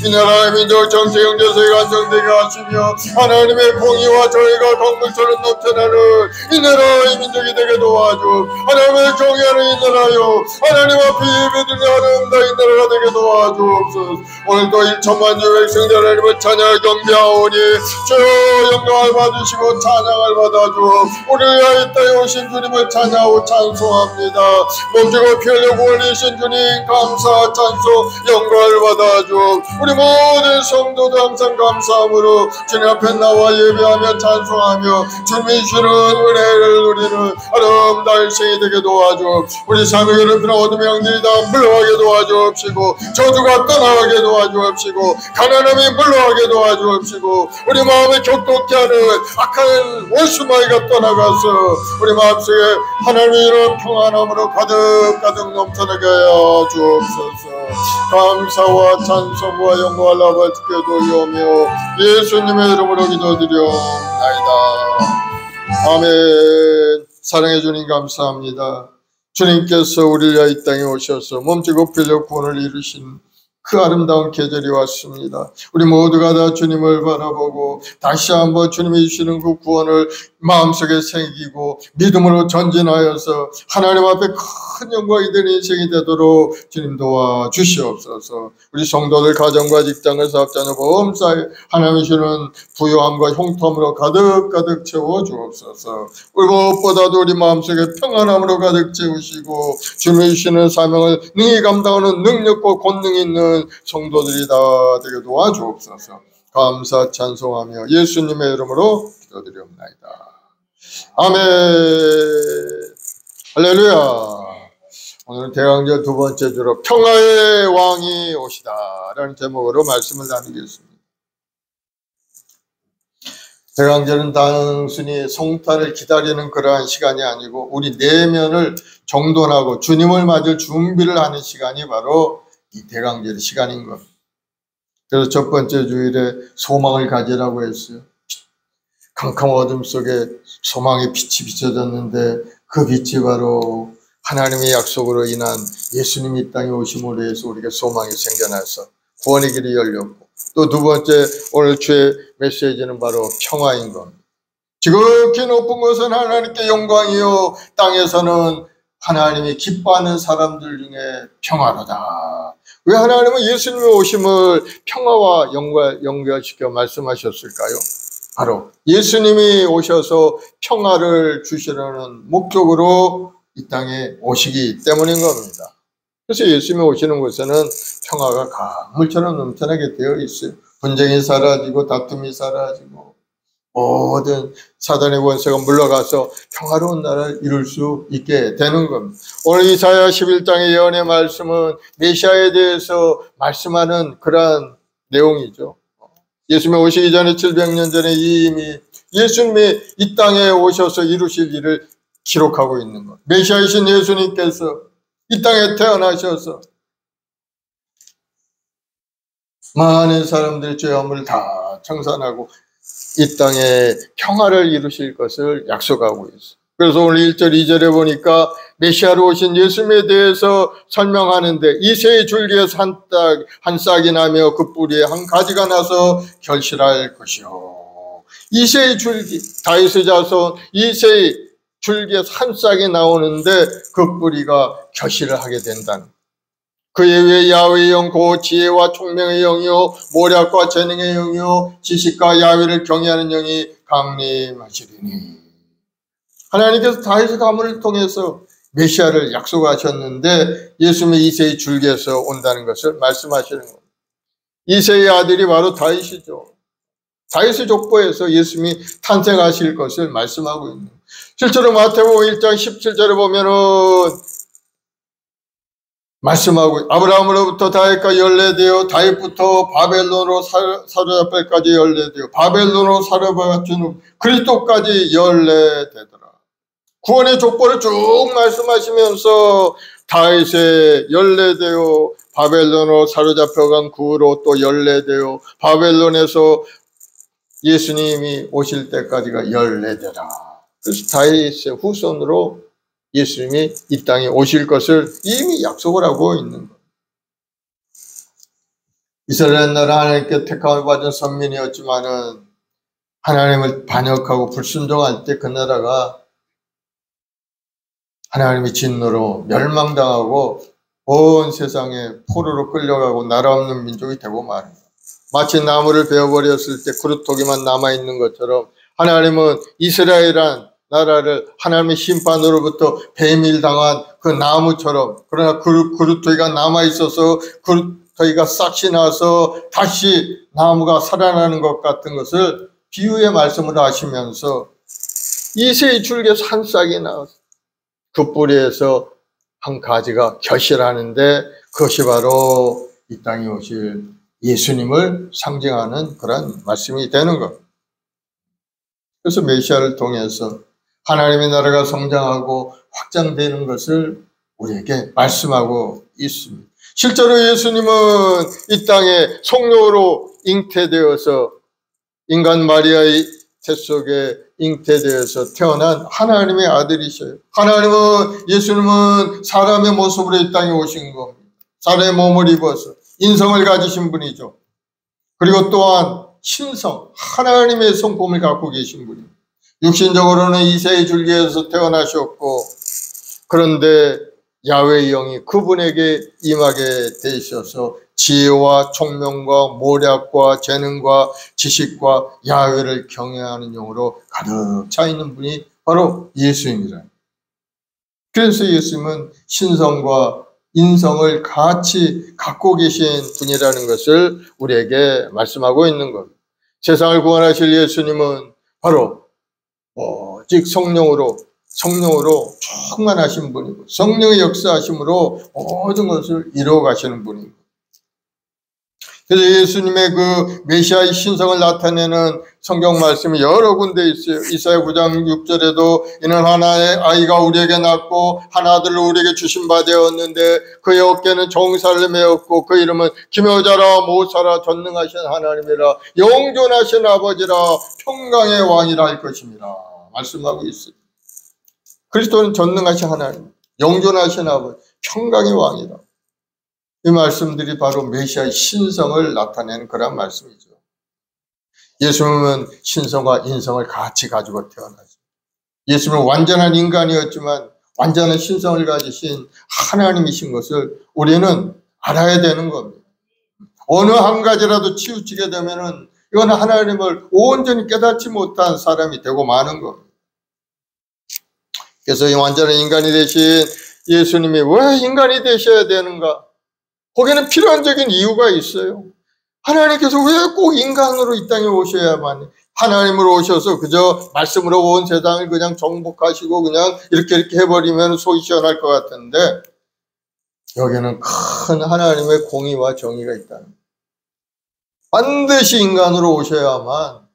이 나라의 민족 정치 경제 세계가 안정되게 하시며 하나님의 공의와 정의가 강물처럼 넘쳐나는 이 나라의 민족이 되게 도와주 하나님의 경외하는 이 나라요 하나님 앞에 예배드리는 아름다운 이 나라가 되게 도와주옵소서. 오늘도 1천만 주 백성들 하나님을 찬양 경배하오니 주여 영광을 받으시고 찬양을 받아주어 우리를 위하여 이 땅에 오신 주님을 찬양하고 찬송합니다. 몸지고 피 흘려 구원이신 주님 감사 찬송 영광을 받아주어 우리 모든 성도도 항상 감사함으로 주님 앞에 나와 예배하며 찬송하며 주님이 주는 은혜를 누리는 아름다운 생이 되게 도와주어 우리 삶의 괴롭히는 어둠의 영들이 다 물러가게 도와주옵시고 저주가 떠나가게 도와주옵시고 가난함이 물러가게 도와주옵시고 우리 마음에 격동케 하는 악한 원수마귀가 떠나가서 우리 마음속에 하나님의 이런 평안함으로 가득 넘쳐나게 하여 주옵소서. 감사와 찬송과 영광을 아버지께 돌려오며 예수님의 이름으로 기도드려옵나이다. 아멘. 사랑해 주님 감사합니다. 주님께서 우리를 위하여 이 땅에 오셔서 몸지고 필려 구원을 이루신 그 아름다운 계절이 왔습니다. 우리 모두가 다 주님을 바라보고 다시 한번 주님이 주시는 그 구원을 마음속에 새기고 믿음으로 전진하여서 하나님 앞에 큰 영광이 되는 인생이 되도록 주님 도와주시옵소서. 우리 성도들 가정과 직장을 사업자녀 보험사에 하나님이 주는 부요함과 형통함으로 가득 채워주옵소서. 무엇보다도 우리 마음속에 평안함으로 가득 채우시고 주님이 주시는 사명을 능히 감당하는 능력과 권능 있는 성도들이 다 되게 도와주옵소서. 감사 찬송하며 예수님의 이름으로 기도드리옵나이다. 아멘. 할렐루야. 오늘은 대강절 두 번째 주로 평화의 왕이 오시다 라는 제목으로 말씀을 나누겠습니다. 대강절은 단순히 성탄을 기다리는 그러한 시간이 아니고 우리 내면을 정돈하고 주님을 맞을 준비를 하는 시간이 바로 이 대강절의 시간인 겁니다. 그래서 첫 번째 주일에 소망을 가지라고 했어요. 캄캄한 어둠 속에 소망의 빛이 비춰졌는데 그 빛이 바로 하나님의 약속으로 인한 예수님이 이 땅에 오심으로 해서 우리가 소망이 생겨나서 구원의 길이 열렸고 또 두 번째 오늘 주의 메시지는 바로 평화인 겁니다. 지극히 높은 것은 하나님께 영광이요 땅에서는 하나님이 기뻐하는 사람들 중에 평화로다. 왜 하나님은 예수님의 오심을 평화와 연결시켜 말씀하셨을까요? 바로 예수님이 오셔서 평화를 주시려는 목적으로 이 땅에 오시기 때문인 겁니다. 그래서 예수님이 오시는 곳에는 평화가 강물처럼 넘쳐나게 되어 있어요. 분쟁이 사라지고 다툼이 사라지고 모든 사단의 권세가 물러가서 평화로운 나라를 이룰 수 있게 되는 겁니다. 오늘 이사야 11장의 예언의 말씀은 메시아에 대해서 말씀하는 그러한 내용이죠. 예수님이 오시기 전에 700년 전에 이미 예수님이 이 땅에 오셔서 이루실 일을 기록하고 있는 것. 메시아이신 예수님께서 이 땅에 태어나셔서 많은 사람들의 죄악을 다 청산하고 이 땅에 평화를 이루실 것을 약속하고 있어요. 그래서 오늘 1절, 2절에 보니까 메시아로 오신 예수님에 대해서 설명하는데 이새의 줄기에서 한 싹이 나며 그 뿌리에 한 가지가 나서 결실할 것이요. 이새의 줄기, 다윗의 자손 이새의 줄기에서 한 싹이 나오는데 그 뿌리가 결실을 하게 된다는. 그의 외에 야훼의 영 곧 지혜와 총명의 영이요 모략과 재능의 영이요 지식과 야훼를 경외하는 영이 강림하시리니. 하나님께서 다윗의 가문을 통해서 메시아를 약속하셨는데 예수님의 이세의 줄기에서 온다는 것을 말씀하시는 겁니다. 이세의 아들이 바로 다윗이죠. 다윗의 족보에서 예수님이 탄생하실 것을 말씀하고 있는 거예요. 실제로 마태복음 1장 17절에 보면은 말씀하고 아브라함으로부터 다윗과 연례되어 다윗부터 바벨론으로 사로잡힐까지 연례되어 바벨론으로 사로잡힌 후 그리스도까지 연례되더라. 구원의 족보를 쭉 말씀하시면서 다윗에 연례되어 바벨론으로 사로잡혀간 그 후로 또 연례되어 바벨론에서 예수님이 오실 때까지가 연례되라. 그래서 다윗의 후손으로 예수님이 이 땅에 오실 것을 이미 약속을 하고 있는 거예요. 이스라엘 나라 하나님께 택함을 받은 선민이었지만은 하나님을 반역하고 불순종할 때 그 나라가 하나님의 진노로 멸망당하고 온 세상에 포로로 끌려가고 나라 없는 민족이 되고 말입니다. 마치 나무를 베어버렸을 때 그루터기만 남아있는 것처럼 하나님은 이스라엘이란 나라를 하나님의 심판으로부터 배밀당한 그 나무처럼, 그러나 그루터기가 남아있어서 그루터기가 싹이 나서 다시 나무가 살아나는 것 같은 것을 비유의 말씀으로 하시면서 이새의 줄기에서 한 싹이 나왔어요. 그 뿌리에서 한 가지가 결실하는데 그것이 바로 이 땅에 오실 예수님을 상징하는 그런 말씀이 되는 것. 그래서 메시아를 통해서 하나님의 나라가 성장하고 확장되는 것을 우리에게 말씀하고 있습니다. 실제로 예수님은 이 땅에 성령으로 잉태되어서 인간 마리아의 태 속에 잉태되어서 태어난 하나님의 아들이셔요. 예수님은 사람의 모습으로 이 땅에 오신 겁니다. 사람의 몸을 입어서 인성을 가지신 분이죠. 그리고 또한 신성, 하나님의 성품을 갖고 계신 분입니다. 육신적으로는 이새의 줄기에서 태어나셨고, 그런데 야훼의 영이 그분에게 임하게 되셔서 지혜와 총명과 모략과 재능과 지식과 야훼를 경외하는 영으로 가득 차 있는 분이 바로 예수님이라. 그래서 예수님은 신성과 인성을 같이 갖고 계신 분이라는 것을 우리에게 말씀하고 있는 겁니다. 세상을 구원하실 예수님은 바로 오직 성령으로 충만하신 분이고 성령의 역사하심으로 모든 것을 이루어 가시는 분입니다. 그래서 예수님의 그 메시아의 신성을 나타내는 성경 말씀이 여러 군데 있어요. 이사야 9장 6절에도 이는 하나의 아이가 우리에게 낳고 한 아들을 우리에게 주신 바 되었는데 그의 어깨는 정사를 메었고 그 이름은 기묘자라 모사라 전능하신 하나님이라 영존하신 아버지라 평강의 왕이라 할 것입니다. 말씀하고 있어요. 그리스도는 전능하신 하나님, 영존하신 아버지, 평강의 왕이라. 이 말씀들이 바로 메시아의 신성을 나타내는 그런 말씀이죠. 예수님은 신성과 인성을 같이 가지고 태어나죠. 예수님은 완전한 인간이었지만 완전한 신성을 가지신 하나님이신 것을 우리는 알아야 되는 겁니다. 어느 한 가지라도 치우치게 되면은 이건 하나님을 온전히 깨닫지 못한 사람이 되고 마는 겁니다. 그래서 이 완전한 인간이 되신 예수님이 왜 인간이 되셔야 되는가? 거기는 필연적인 이유가 있어요. 하나님께서 왜 꼭 인간으로 이 땅에 오셔야만, 하나님으로 오셔서 그저 말씀으로 온 세상을 그냥 정복하시고 그냥 이렇게 해버리면 속이 시원할 것 같은데, 여기는 큰 하나님의 공의와 정의가 있다는 거예요. 반드시 인간으로 오셔야만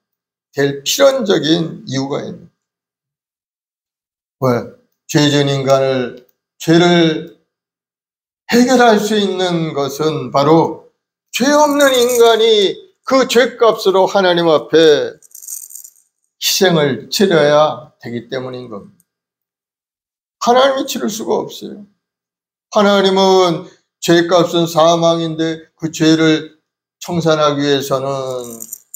될 필연적인 이유가 있는 거예요. 왜? 죄진 인간을, 죄를 해결할 수 있는 것은 바로 죄 없는 인간이 그 죄값으로 하나님 앞에 희생을 치러야 되기 때문인 겁니다. 하나님이 치를 수가 없어요. 하나님은 죄값은 사망인데 그 죄를 청산하기 위해서는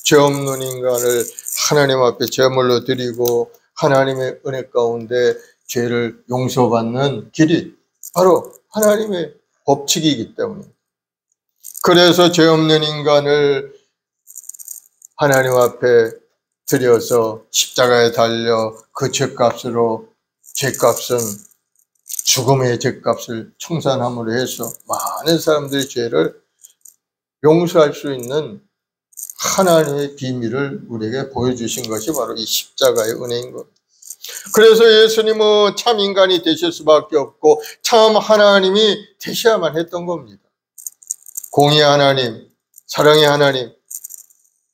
죄 없는 인간을 하나님 앞에 제물로 드리고 하나님의 은혜 가운데 죄를 용서받는 길이 바로 하나님의 법칙이기 때문에. 그래서 죄 없는 인간을 하나님 앞에 들여서 십자가에 달려 그 죄값으로, 죄값은 죽음의 죄값을 청산함으로 해서 많은 사람들의 죄를 용서할 수 있는 하나님의 비밀을 우리에게 보여주신 것이 바로 이 십자가의 은혜인 것. 그래서 예수님은 참 인간이 되실 수밖에 없고 참 하나님이 되셔야만 했던 겁니다. 공의의 하나님, 사랑의 하나님,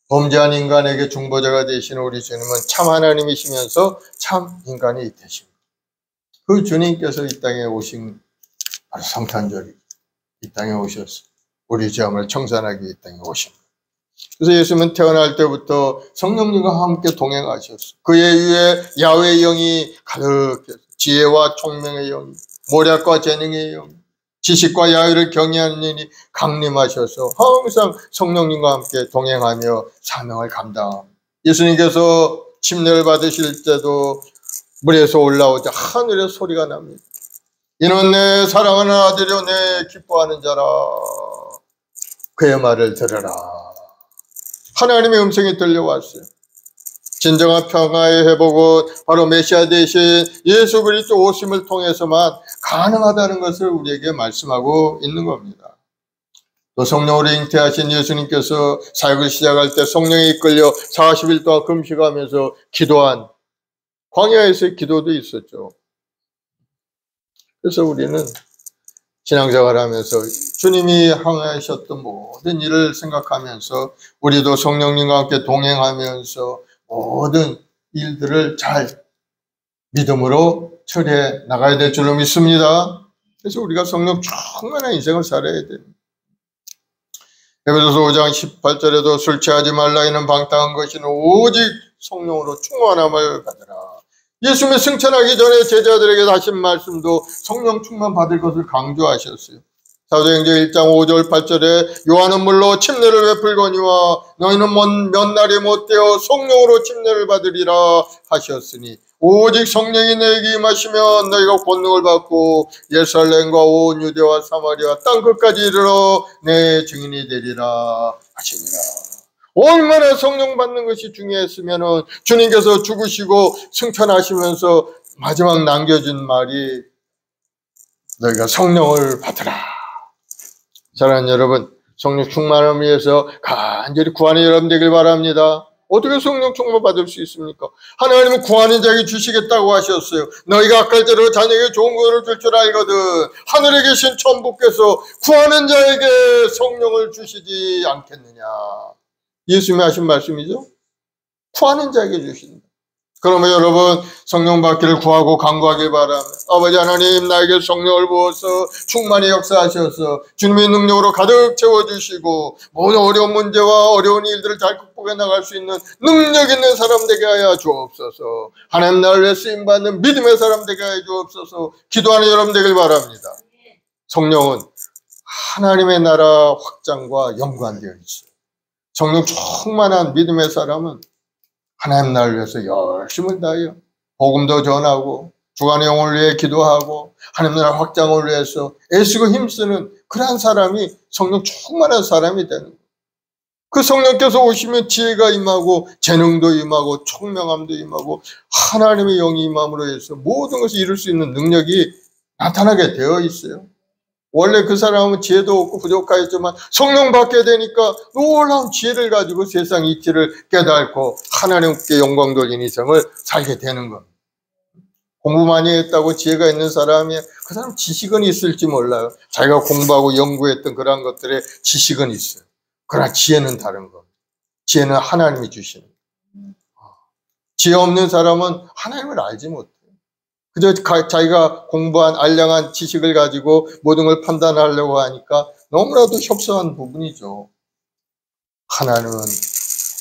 범죄한 인간에게 중보자가 되시는 우리 주님은 참 하나님이시면서 참 인간이 되십니다. 그 주님께서 이 땅에 오신 바로 성탄절이 이 땅에 오셔서 우리 죄함을 청산하기 이 땅에 오십니다. 그래서 예수님은 태어날 때부터 성령님과 함께 동행하셨어요. 그의 위에 야훼의 영이 가득해서 지혜와 총명의 영이, 모략과 재능의 영이, 지식과 야유를 경외하는 일이 강림하셔서 항상 성령님과 함께 동행하며 사명을 감당합니다. 예수님께서 침례를 받으실 때도 물에서 올라오자 하늘에 소리가 납니다. 이는 내 사랑하는 아들이요 내 기뻐하는 자라. 그의 말을 들으라. 하나님의 음성이 들려왔어요. 진정한 평화의 회복은 바로 메시아 대신 예수 그리스도 오심을 통해서만 가능하다는 것을 우리에게 말씀하고 있는 겁니다. 또 성령으로 잉태하신 예수님께서 사역을 시작할 때 성령에 이끌려 40일 동안 금식하면서 기도한 광야에서의 기도도 있었죠. 그래서 우리는 신앙생활을 하면서 주님이 항하셨던 모든 일을 생각하면서 우리도 성령님과 함께 동행하면서 모든 일들을 잘 믿음으로 처리해 나가야 될 줄로 믿습니다. 그래서 우리가 성령 충만한 인생을 살아야 됩니다. 에베소서 5장 18절에도 술 취하지 말라 이는 방탕한 것이는 오직 성령으로 충만함을 받으라. 예수님이 승천하기 전에 제자들에게 하신 말씀도 성령 충만 받을 것을 강조하셨어요. 사도행전 1장 5절 8절에 요한은 물로 침례를 베풀거니와 너희는 몇 날이 못되어 성령으로 침례를 받으리라 하셨으니 오직 성령이 너희에게 임하시면 너희가 권능을 받고 예루살렘과 온 유대와 사마리아 땅 끝까지 이르러 내 증인이 되리라 하시니라. 얼마나 성령 받는 것이 중요했으면 주님께서 죽으시고 승천하시면서 마지막 남겨준 말이 너희가 성령을 받으라. 사랑하는 여러분, 성령 충만을 위해서 간절히 구하는 여러분 되길 바랍니다. 어떻게 성령 충만 받을 수 있습니까? 하나님은 구하는 자에게 주시겠다고 하셨어요. 너희가 악할 대로 자녀에게 좋은 것을 줄 줄 알거든. 하늘에 계신 천부께서 구하는 자에게 성령을 주시지 않겠느냐. 예수님이 하신 말씀이죠. 구하는 자에게 주신다. 그러면 여러분 성령 받기를 구하고 간구하길 바랍니다. 아버지 하나님 나에게 성령을 부어서 충만히 역사하셔서 주님의 능력으로 가득 채워주시고 모든 어려운 문제와 어려운 일들을 잘 극복해 나갈 수 있는 능력 있는 사람 되게 하여 주옵소서. 하나님 나를 위해 쓰임받는 믿음의 사람 되게 하여 주옵소서. 기도하는 여러분 되길 바랍니다. 성령은 하나님의 나라 확장과 연관되어 있어요. 성령 충만한 믿음의 사람은 하나님 나라를 위해서 열심을 다해요. 복음도 전하고 주간의 영혼을 위해 기도하고 하나님 나라 확장을 위해서 애쓰고 힘쓰는 그러한 사람이 성령 충만한 사람이 되는 거예요. 그 성령께서 오시면 지혜가 임하고 재능도 임하고 총명함도 임하고 하나님의 영이 임함으로 해서 모든 것을 이룰 수 있는 능력이 나타나게 되어 있어요. 원래 그 사람은 지혜도 없고 부족하였지만 성령 받게 되니까 놀라운 지혜를 가지고 세상 이치를 깨닫고 하나님께 영광 돌린 인생을 살게 되는 겁니다. 공부 많이 했다고 지혜가 있는 사람이 그 사람 지식은 있을지 몰라요. 자기가 공부하고 연구했던 그런 것들의 지식은 있어요. 그러나 지혜는 다른 겁니다. 지혜는 하나님이 주시는 거예요. 지혜 없는 사람은 하나님을 알지 못해요. 그저 자기가 공부한 알량한 지식을 가지고 모든 걸 판단하려고 하니까 너무나도 협소한 부분이죠. 하나님은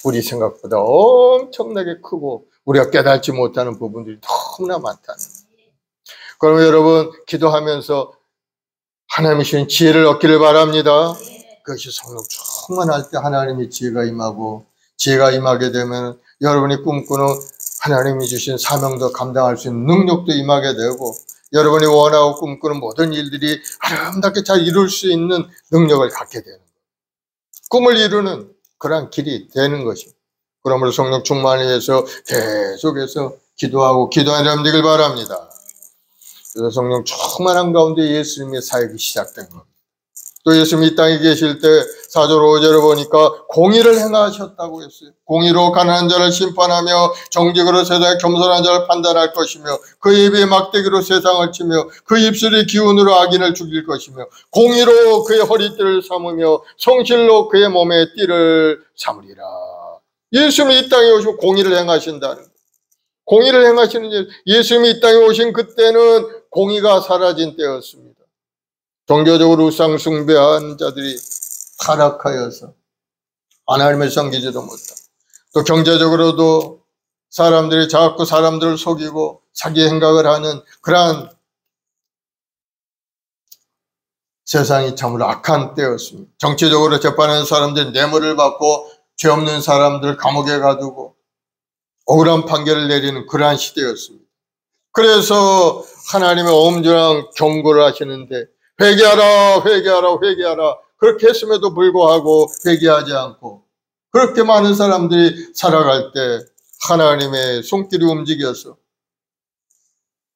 우리 생각보다 엄청나게 크고 우리가 깨닫지 못하는 부분들이 너무나 많다는 거예요. 그러면 여러분 기도하면서 하나님이 주신 지혜를 얻기를 바랍니다. 그것이 성령 충만할 때 하나님의 지혜가 임하고 지혜가 임하게 되면 여러분이 꿈꾸는 하나님이 주신 사명도 감당할 수 있는 능력도 임하게 되고 여러분이 원하고 꿈꾸는 모든 일들이 아름답게 잘 이룰 수 있는 능력을 갖게 되는 거예요. 꿈을 이루는 그러한 길이 되는 것입니다. 그러므로 성령 충만을 위해서 계속해서 기도하고 기도하는 여러분 되길 바랍니다. 그래서 성령 충만한 가운데 예수님의 사역이 시작된 겁니다. 또 예수님이 이 땅에 계실 때 4절 5절을 보니까 공의를 행하셨다고 했어요. 공의로 가난한 자를 심판하며 정직으로 세상에 겸손한 자를 판단할 것이며 그 입에 막대기로 세상을 치며 그 입술의 기운으로 악인을 죽일 것이며 공의로 그의 허리띠를 삼으며 성실로 그의 몸에 띠를 삼으리라. 예수님이 이 땅에 오시고 공의를 행하신다는 거예요. 공의를 행하시는 예수님이 이 땅에 오신 그때는 공의가 사라진 때였습니다. 종교적으로 우상 숭배한 자들이 타락하여서 하나님을 섬기지도 못하고 또 경제적으로도 사람들이 자꾸 사람들을 속이고 사기 행각을 하는 그러한 세상이 참으로 악한 때였습니다. 정치적으로 재판하는 사람들이 뇌물을 받고 죄 없는 사람들 감옥에 가두고 억울한 판결을 내리는 그러한 시대였습니다. 그래서 하나님의 엄중한 경고를 하시는데 회개하라, 회개하라, 회개하라. 그렇게 했음에도 불구하고 회개하지 않고 그렇게 많은 사람들이 살아갈 때 하나님의 손길이 움직여서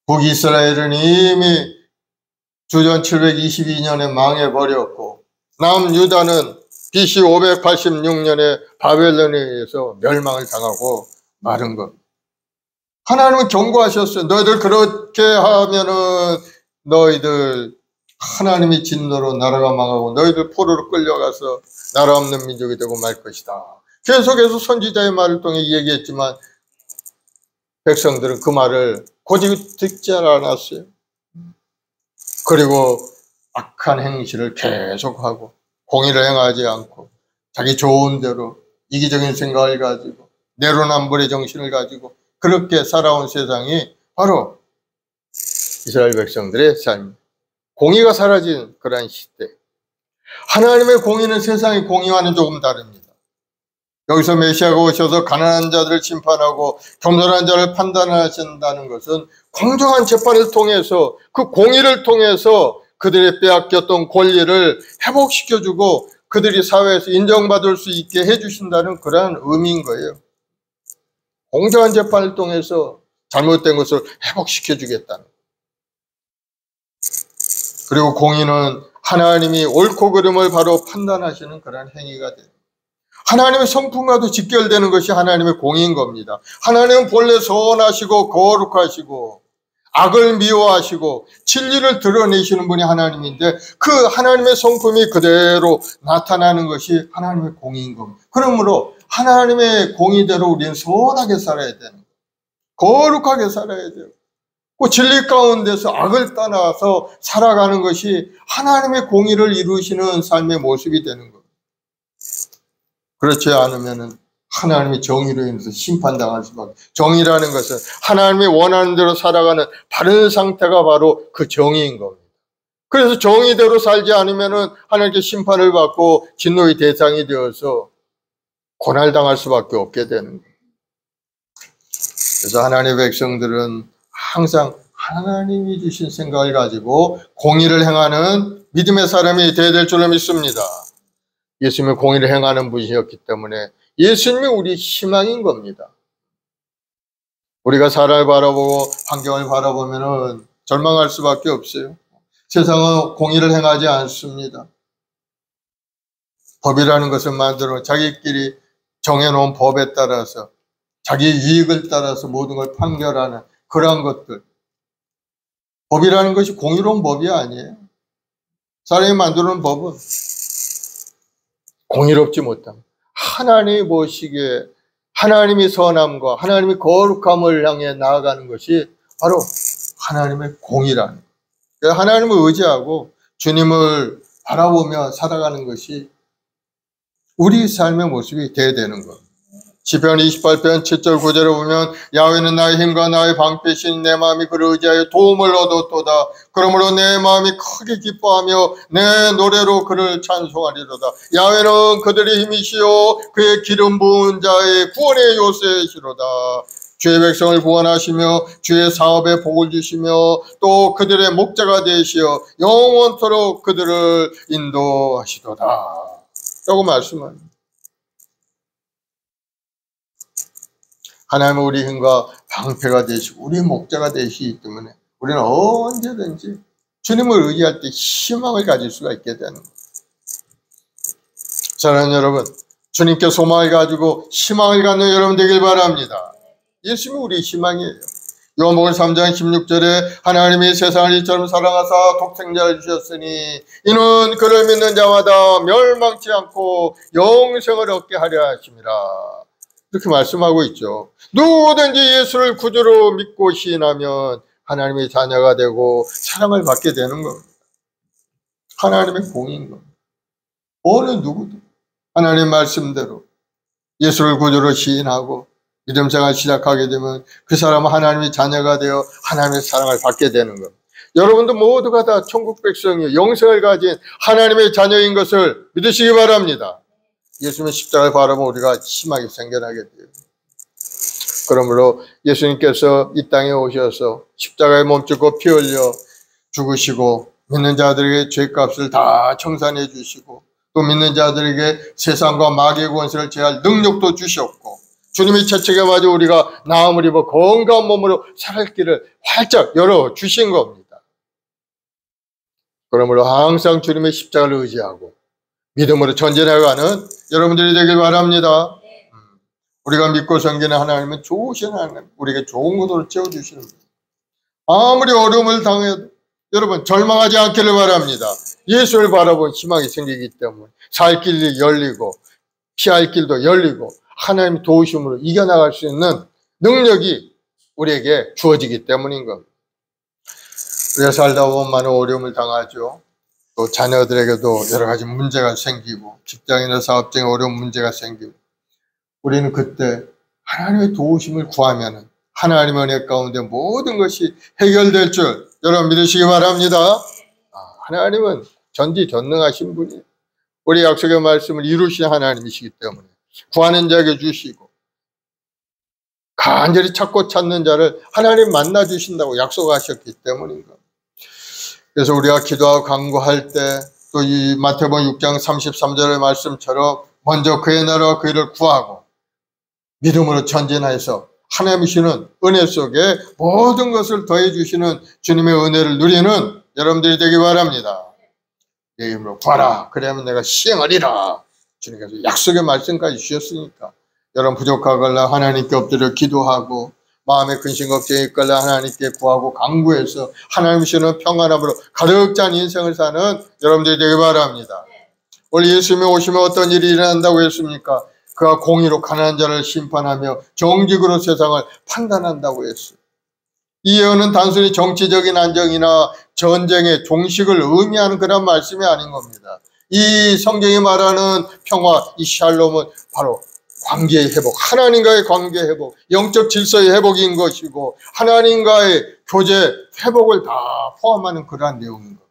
북이스라엘은 이미 주전 722년에 망해버렸고 남유다는 BC 586년에 바벨론에 의해서 멸망을 당하고 마른 것. 하나님은 경고하셨어요. 너희들 그렇게 하면은 너희들 하나님의 진노로 나라가 망하고 너희들 포로로 끌려가서 나라 없는 민족이 되고 말 것이다. 계속해서 선지자의 말을 통해 얘기했지만 백성들은 그 말을 고집 듣지 않았어요. 그리고 악한 행실을 계속하고 공의를 행하지 않고 자기 좋은 대로 이기적인 생각을 가지고 내로남불의 정신을 가지고 그렇게 살아온 세상이 바로 이스라엘 백성들의 삶. 공의가 사라진 그러한 시대. 하나님의 공의는 세상의 공의와는 조금 다릅니다. 여기서 메시아가 오셔서 가난한 자들을 심판하고 겸손한 자를 판단하신다는 것은 공정한 재판을 통해서 그 공의를 통해서 그들의 빼앗겼던 권리를 회복시켜주고 그들이 사회에서 인정받을 수 있게 해주신다는 그러한 의미인 거예요. 공정한 재판을 통해서 잘못된 것을 회복시켜주겠다는. 그리고 공의는 하나님이 옳고 그름을 바로 판단하시는 그러한 행위가 돼요. 하나님의 성품과도 직결되는 것이 하나님의 공의인 겁니다. 하나님은 본래 선하시고 거룩하시고 악을 미워하시고 진리를 드러내시는 분이 하나님인데 그 하나님의 성품이 그대로 나타나는 것이 하나님의 공의인 겁니다. 그러므로 하나님의 공의대로 우리는 선하게 살아야 되는 거예요. 거룩하게 살아야 돼요. 그 진리 가운데서 악을 떠나서 살아가는 것이 하나님의 공의를 이루시는 삶의 모습이 되는 겁니다. 그렇지 않으면 하나님의 정의로 인해서 심판당할 수밖에. 정의라는 것은 하나님이 원하는 대로 살아가는 바른 상태가 바로 그 정의인 겁니다. 그래서 정의대로 살지 않으면 하나님께 심판을 받고 진노의 대상이 되어서 고난당할 수밖에 없게 되는 거예요. 그래서 하나님의 백성들은 항상 하나님이 주신 생각을 가지고 공의를 행하는 믿음의 사람이 되어야 될 줄로 믿습니다. 예수님이 공의를 행하는 분이셨기 때문에 예수님이 우리 희망인 겁니다. 우리가 사람을 바라보고 환경을 바라보면 절망할 수밖에 없어요. 세상은 공의를 행하지 않습니다. 법이라는 것을 만들어 자기끼리 정해놓은 법에 따라서 자기 이익을 따라서 모든 걸 판결하는 그러한 것들. 법이라는 것이 공의로운 법이 아니에요. 사람이 만드는 법은 공의롭지 못합니다. 하나님이 보시기에 하나님이 선함과 하나님이 거룩함을 향해 나아가는 것이 바로 하나님의 공의라는 거예요. 하나님을 의지하고 주님을 바라보며 살아가는 것이 우리 삶의 모습이 되어야 되는 거예요. 시편 28편 7절 9절에 보면 야훼는 나의 힘과 나의 방패신 내 마음이 그를 의지하여 도움을 얻었도다. 그러므로 내 마음이 크게 기뻐하며 내 노래로 그를 찬송하리로다. 야훼는 그들의 힘이시요 그의 기름 부은 자의 구원의 요새시로다. 주의 백성을 구원하시며 주의 사업에 복을 주시며 또 그들의 목자가 되시어 영원토록 그들을 인도하시도다 라고 말씀합니다. 하나님은 우리 힘과 방패가 되시고 우리 목자가 되시기 때문에 우리는 언제든지 주님을 의지할 때 희망을 가질 수가 있게 되는 거예요. 사랑하는 여러분, 주님께 소망을 가지고 희망을 갖는 여러분 되길 바랍니다. 예수님이 우리 희망이에요. 요한복음 3장 16절에 하나님이 세상을 이처럼 사랑하사 독생자를 주셨으니 이는 그를 믿는 자마다 멸망치 않고 영생을 얻게 하려 하심이라. 이렇게 말씀하고 있죠. 누구든지 예수를 구주로 믿고 시인하면 하나님의 자녀가 되고 사랑을 받게 되는 겁니다. 하나님의 공인 겁니다. 어느 누구도 하나님 말씀대로 예수를 구주로 시인하고 믿음 생활 시작하게 되면 그 사람은 하나님의 자녀가 되어 하나님의 사랑을 받게 되는 겁니다. 여러분도 모두가 다 천국 백성이요 영생을 가진 하나님의 자녀인 것을 믿으시기 바랍니다. 예수님의 십자가를 바라보면 우리가 희망이 생겨나게 돼요. 그러므로 예수님께서 이 땅에 오셔서 십자가에 몸짓고 피 흘려 죽으시고 믿는 자들에게 죄값을 다 청산해 주시고 또 믿는 자들에게 세상과 마귀의 권세를 제할 능력도 주셨고 주님의 채찍에 맞아 우리가 나음을 입어 건강한 몸으로 살 길을 활짝 열어주신 겁니다. 그러므로 항상 주님의 십자가를 의지하고 믿음으로 전진해가는 여러분들이 되길 바랍니다. 우리가 믿고 섬기는 하나님은 좋으신 하나님, 우리에게 좋은 것으로 채워주시는 분. 아무리 어려움을 당해도 여러분 절망하지 않기를 바랍니다. 예수를 바라본 희망이 생기기 때문에 살 길이 열리고 피할 길도 열리고 하나님의 도우심으로 이겨나갈 수 있는 능력이 우리에게 주어지기 때문인 겁니다. 우리가 살다 보면 많은 어려움을 당하죠. 또 자녀들에게도 여러 가지 문제가 생기고 직장이나 사업장에 어려운 문제가 생기고 우리는 그때 하나님의 도우심을 구하면 하나님의 은혜 가운데 모든 것이 해결될 줄 여러분 믿으시기 바랍니다. 하나님은 전지전능하신 분이에요. 우리 약속의 말씀을 이루신 하나님이시기 때문에 구하는 자에게 주시고 간절히 찾고 찾는 자를 하나님 만나 주신다고 약속하셨기 때문인 겁니다. 그래서 우리가 기도하고 간구할 때 또 이 마태복음 6장 33절의 말씀처럼 먼저 그의 나라와 그 일을 구하고 믿음으로 전진해서 하나님이 주시는 은혜 속에 모든 것을 더해 주시는 주님의 은혜를 누리는 여러분들이 되기 바랍니다. 내 이름으로 구하라 그래야만 내가 시행하리라. 주님께서 약속의 말씀까지 주셨으니까 여러분 부족하거나 하나님께 엎드려 기도하고 마음에 근심 걱정이 있거나 하나님께 구하고 간구해서 하나님이 주시는 평안함으로 가득 찬 인생을 사는 여러분들이 되기 바랍니다. 원래 예수님이 오시면 어떤 일이 일어난다고 했습니까? 그가 공의로 가난한 자를 심판하며 정직으로 세상을 판단한다고 했어요. 이 예언은 단순히 정치적인 안정이나 전쟁의 종식을 의미하는 그런 말씀이 아닌 겁니다. 이 성경이 말하는 평화, 이 샬롬은 바로 관계의 회복, 하나님과의 관계 회복, 영적 질서의 회복인 것이고 하나님과의 교제 회복을 다 포함하는 그러한 내용인 겁니다.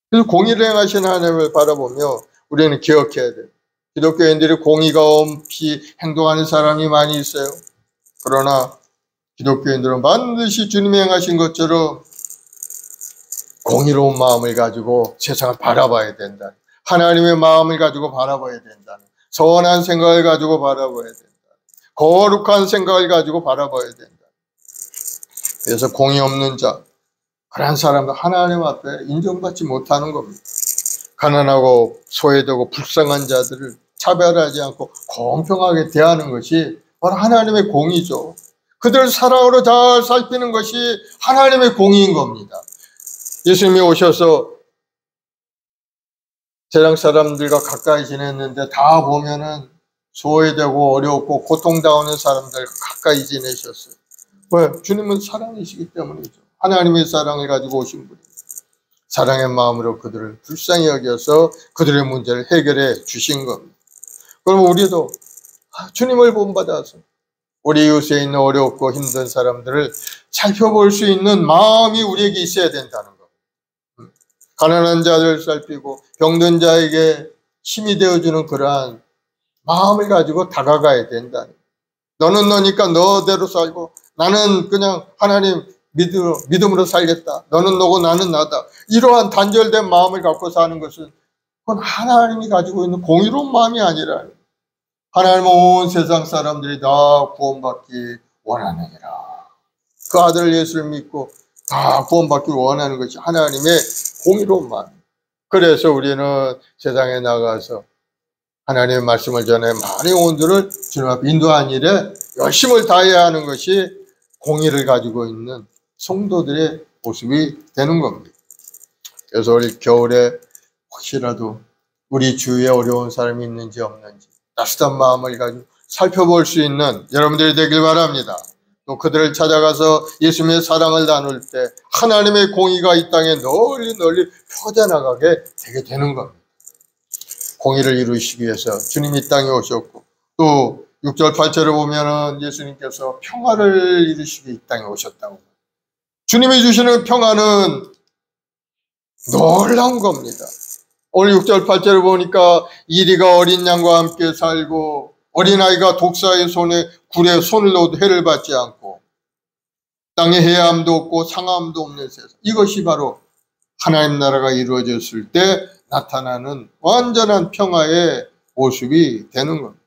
그래서 공의를 행하시는 하나님을 바라보며 우리는 기억해야 돼요. 기독교인들이 공의가 없이 행동하는 사람이 많이 있어요. 그러나 기독교인들은 반드시 주님이 행하신 것처럼 공의로운 마음을 가지고 세상을 바라봐야 된다. 하나님의 마음을 가지고 바라봐야 된다. 선한 생각을 가지고 바라봐야 된다. 거룩한 생각을 가지고 바라봐야 된다. 그래서 공의 없는 자, 그런 사람은 하나님 앞에 인정받지 못하는 겁니다. 가난하고 소외되고 불쌍한 자들을 차별하지 않고 공평하게 대하는 것이 바로 하나님의 공의죠. 그들을 사랑으로 잘 살피는 것이 하나님의 공의인 겁니다. 예수님이 오셔서 세상 사람들과 가까이 지냈는데 다 보면은 소외되고 어렵고 고통당하는 사람들과 가까이 지내셨어요. 왜? 주님은 사랑이시기 때문이죠. 하나님의 사랑을 가지고 오신 분입니다. 사랑의 마음으로 그들을 불쌍히 여겨서 그들의 문제를 해결해 주신 겁니다. 그럼 우리도 주님을 본받아서 우리 이웃에 있는 어렵고 힘든 사람들을 살펴볼 수 있는 마음이 우리에게 있어야 된다는 겁니다. 가난한 자들을 살피고 병든 자에게 힘이 되어주는 그러한 마음을 가지고 다가가야 된다는 겁니다. 너는 너니까 너대로 살고 나는 그냥 하나님 믿음으로 살겠다. 너는 너고 나는 나다. 이러한 단절된 마음을 갖고 사는 것은 그건 하나님이 가지고 있는 공의로운 마음이 아니라 하나님은 온 세상 사람들이 다 구원받기 원하느니라. 그 아들 예수를 믿고 다 구원받기 원하는 것이 하나님의 공의로운 마음. 그래서 우리는 세상에 나가서 하나님의 말씀을 전해 많은 영혼들을 주님 앞에 인도하는 일에 열심을 다해야 하는 것이 공의를 가지고 있는 성도들의 모습이 되는 겁니다. 그래서 우리 겨울에 혹시라도 우리 주위에 어려운 사람이 있는지 없는지 따뜻한 마음을 가지고 살펴볼 수 있는 여러분들이 되길 바랍니다. 또 그들을 찾아가서 예수님의 사랑을 나눌 때 하나님의 공의가 이 땅에 널리 퍼져나가게 되게 되는 겁니다. 공의를 이루시기 위해서 주님이 이 땅에 오셨고 또 6절 8절을 보면은 예수님께서 평화를 이루시기 이 땅에 오셨다고. 주님이 주시는 평화는 놀라운 겁니다. 오늘 6절 8절을 보니까 이리가 어린 양과 함께 살고 어린아이가 독사의 손에 굴에 손을 넣어도 해를 받지 않고 땅에 해함도 없고 상함도 없는 세상. 이것이 바로 하나님 나라가 이루어졌을 때 나타나는 완전한 평화의 모습이 되는 겁니다.